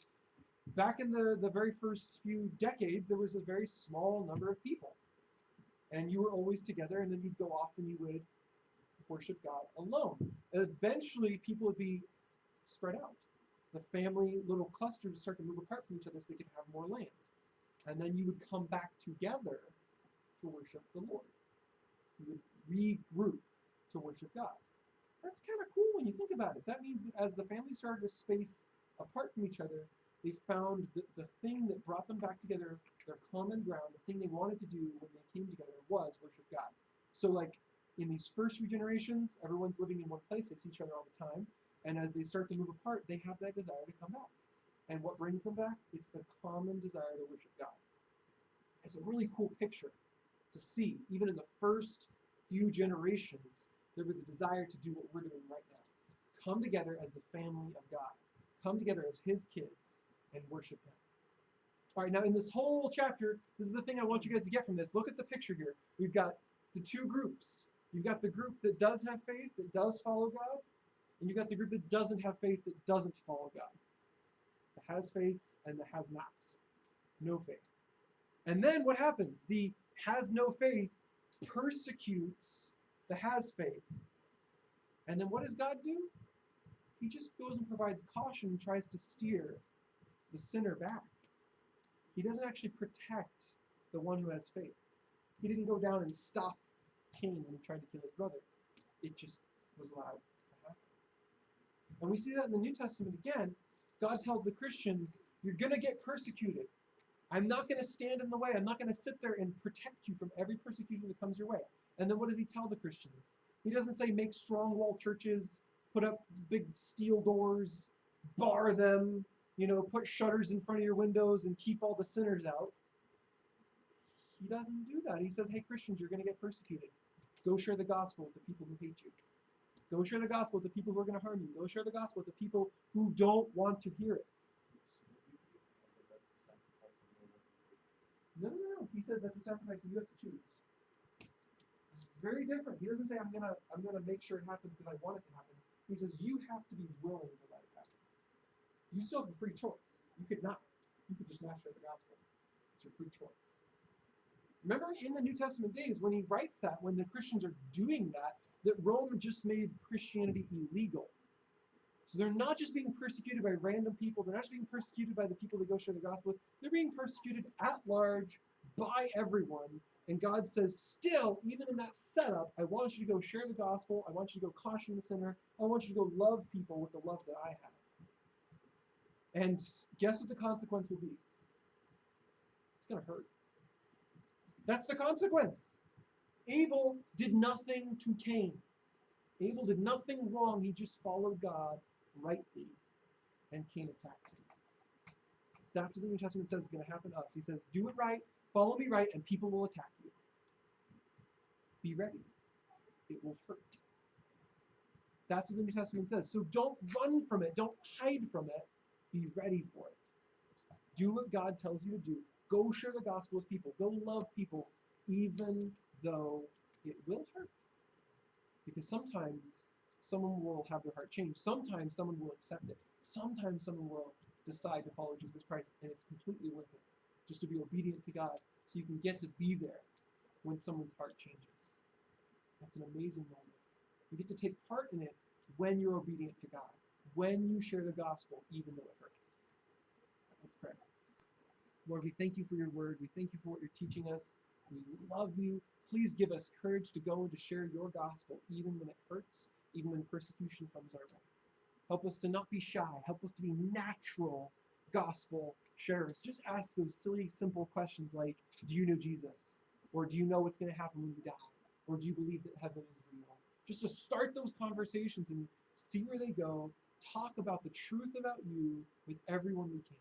Back in the very first few decades, there was a very small number of people. And you were always together, and then you'd go off and you would worship God alone. Eventually, people would be spread out. The family little clusters would start to move apart from each other so they could have more land. And then you would come back together to worship the Lord. You would regroup to worship God. That's kind of cool when you think about it. That means that as the family started to space apart from each other, They found the thing that brought them back together, their common ground, the thing they wanted to do when they came together was worship God. So like in these first few generations, everyone's living in one place, they see each other all the time, and as they start to move apart, they have that desire to come back. And what brings them back? It's the common desire to worship God. It's a really cool picture to see. Even in the first few generations, there was a desire to do what we're doing right now. Come together as the family of God. Come together as his kids and worship him. All right, now in this whole chapter, this is the thing I want you guys to get from this. Look at the picture here. We've got the two groups. You've got the group that does have faith, that does follow God, and you've got the group that doesn't have faith, that doesn't follow God. The has faiths and the has nots. No faith. And then what happens? The has no faith persecutes the has faith. And then what does God do? He just goes and provides caution and tries to steer the sinner back. He doesn't actually protect the one who has faith. He didn't go down and stop Cain when he tried to kill his brother. It just was allowed to happen. And we see that in the New Testament again. God tells the Christians, you're going to get persecuted. I'm not going to stand in the way. I'm not going to sit there and protect you from every persecution that comes your way. And then what does he tell the Christians? He doesn't say make strong wall churches, put up big steel doors, bar them, put shutters in front of your windows and keep all the sinners out. He doesn't do that. He says, hey, Christians, you're going to get persecuted. Go share the gospel with the people who hate you. Go share the gospel with the people who are going to harm you. Go share the gospel with the people who don't want to hear it. No. He says that's a sacrifice that you have to choose. It's very different. He doesn't say I'm gonna make sure it happens because I want it to happen. He says you have to be willing to let it happen. You still have a free choice. You could not. You could just not share the gospel. It's your free choice. Remember in the New Testament days when he writes that, when the Christians are doing that Rome just made Christianity illegal. So they're not just being persecuted by random people. They're not just being persecuted by the people that go share the gospel with. They're being persecuted at large by everyone. And God says, still, even in that setup, I want you to go share the gospel. I want you to go caution the sinner. I want you to go love people with the love that I have. And guess what the consequence will be? It's going to hurt. That's the consequence. Abel did nothing to Cain. Abel did nothing wrong. He just followed God rightly. And Cain attacked him. That's what the New Testament says is going to happen to us. He says, do it right, follow me right, and people will attack you. Be ready. It will hurt. That's what the New Testament says. So don't run from it. Don't hide from it. Be ready for it. Do what God tells you to do. Go share the gospel with people. Go love people, even though it will hurt. Because sometimes someone will have their heart changed. Sometimes someone will accept it. Sometimes someone will decide to follow Jesus Christ, and it's completely worth it just to be obedient to God so you can get to be there when someone's heart changes. That's an amazing moment. You get to take part in it when you're obedient to God, when you share the gospel, even though it hurts. Let's pray. Lord, we thank you for your word. We thank you for what you're teaching us. We love you. Please give us courage to go and to share your gospel, even when it hurts, even when persecution comes our way. Help us to not be shy. Help us to be natural gospel sharers. Just ask those silly, simple questions like, do you know Jesus? Or do you know what's going to happen when you die? Or do you believe that heaven is real? Just to start those conversations and see where they go. Talk about the truth about you with everyone we can.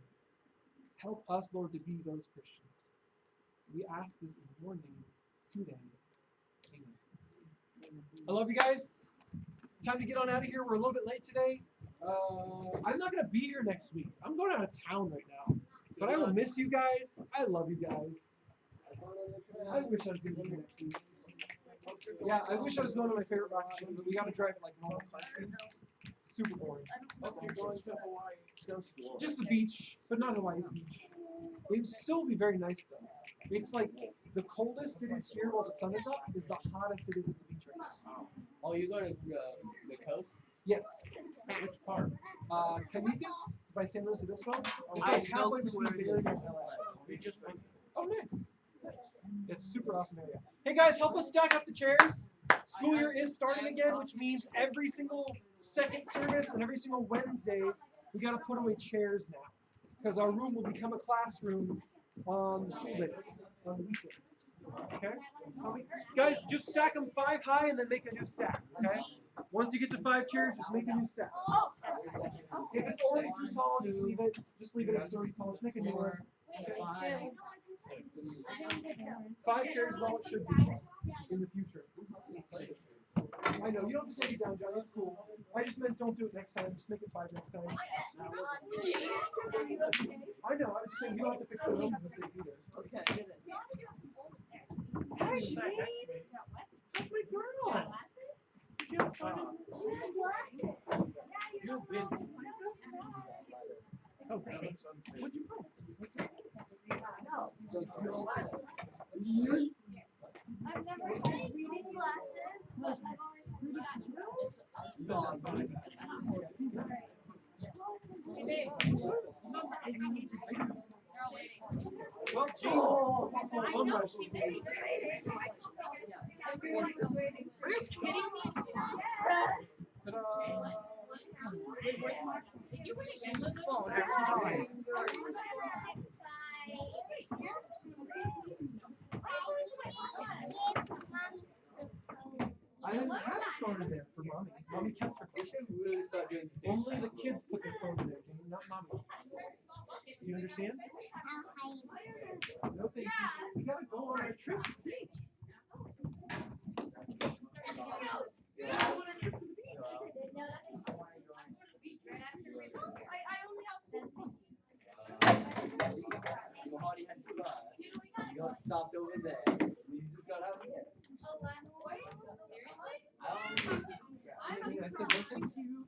Help us, Lord, to be those Christians. We ask this in your name today. Amen. I love you guys. Time to get on out of here. We're a little bit late today. I'm not going to be here next week. I'm going out of town right now. But I will miss you guys. I love you guys. I wish I was going to be here next week. Yeah, I wish I was going to my favorite rock machine, but we got to drive at like normal car speeds. Super boring. Okay, going to Hawaii. Just the beach, but not Hawaii's beach. It would still be very nice though. It's like the coldest it is here while the sun is up is the hottest it is at the beach right now. Oh, you go to the coast? Yes. Which part? Cayucas by San Luis Obispo. It's like halfway between Bay Area and LA. We just went. Oh, nice. It's a super awesome area. Hey guys, help us stack up the chairs. School year is starting again, which means every single second service and every single Wednesday, we got to put away chairs now. because our room will become a classroom on the school days, on the weekends. Okay? Guys, just stack them 5 high and then make a new stack. Okay? Once you get to 5 chairs, just make a new stack. If it's already too tall, just leave it. Just leave it if it's already tall. Just make a new one. 5 chairs is all it should be in the future. I know, you don't have to take it down, John. It's cool. I just meant don't do it next time. Just make it 5 next time. I know, I was just saying you don't have to fix the nose mistake either. Okay, get it. Hi, Janine. That's my girl. Did you have fun? You've been oh, what'd you play? So you're all set. I've never had reading glasses, but I've already got Well, Gene, one more. Everyone was waiting. Are you kidding me? Ta-da! Phone every time. I didn't have a phone in there for mommy. Mommy kept her phone. You should really start doing the Only the kids put their phone in there, Jane, not mommy. You understand? No, thank you. We gotta go on a trip to the beach. We gotta go on a trip to the beach. You already had to cry. You got stopped over there. You just got out here. I said no, thank you.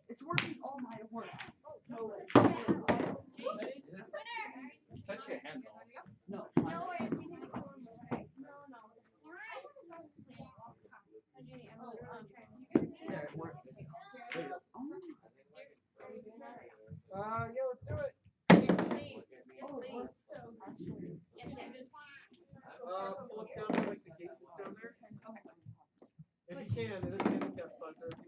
It's working all my work. No way. Touch your hand. No. There, it worked. Yeah, let's do it. Pull it down to like the gate that's down there. If you can, there's handicap spots there if you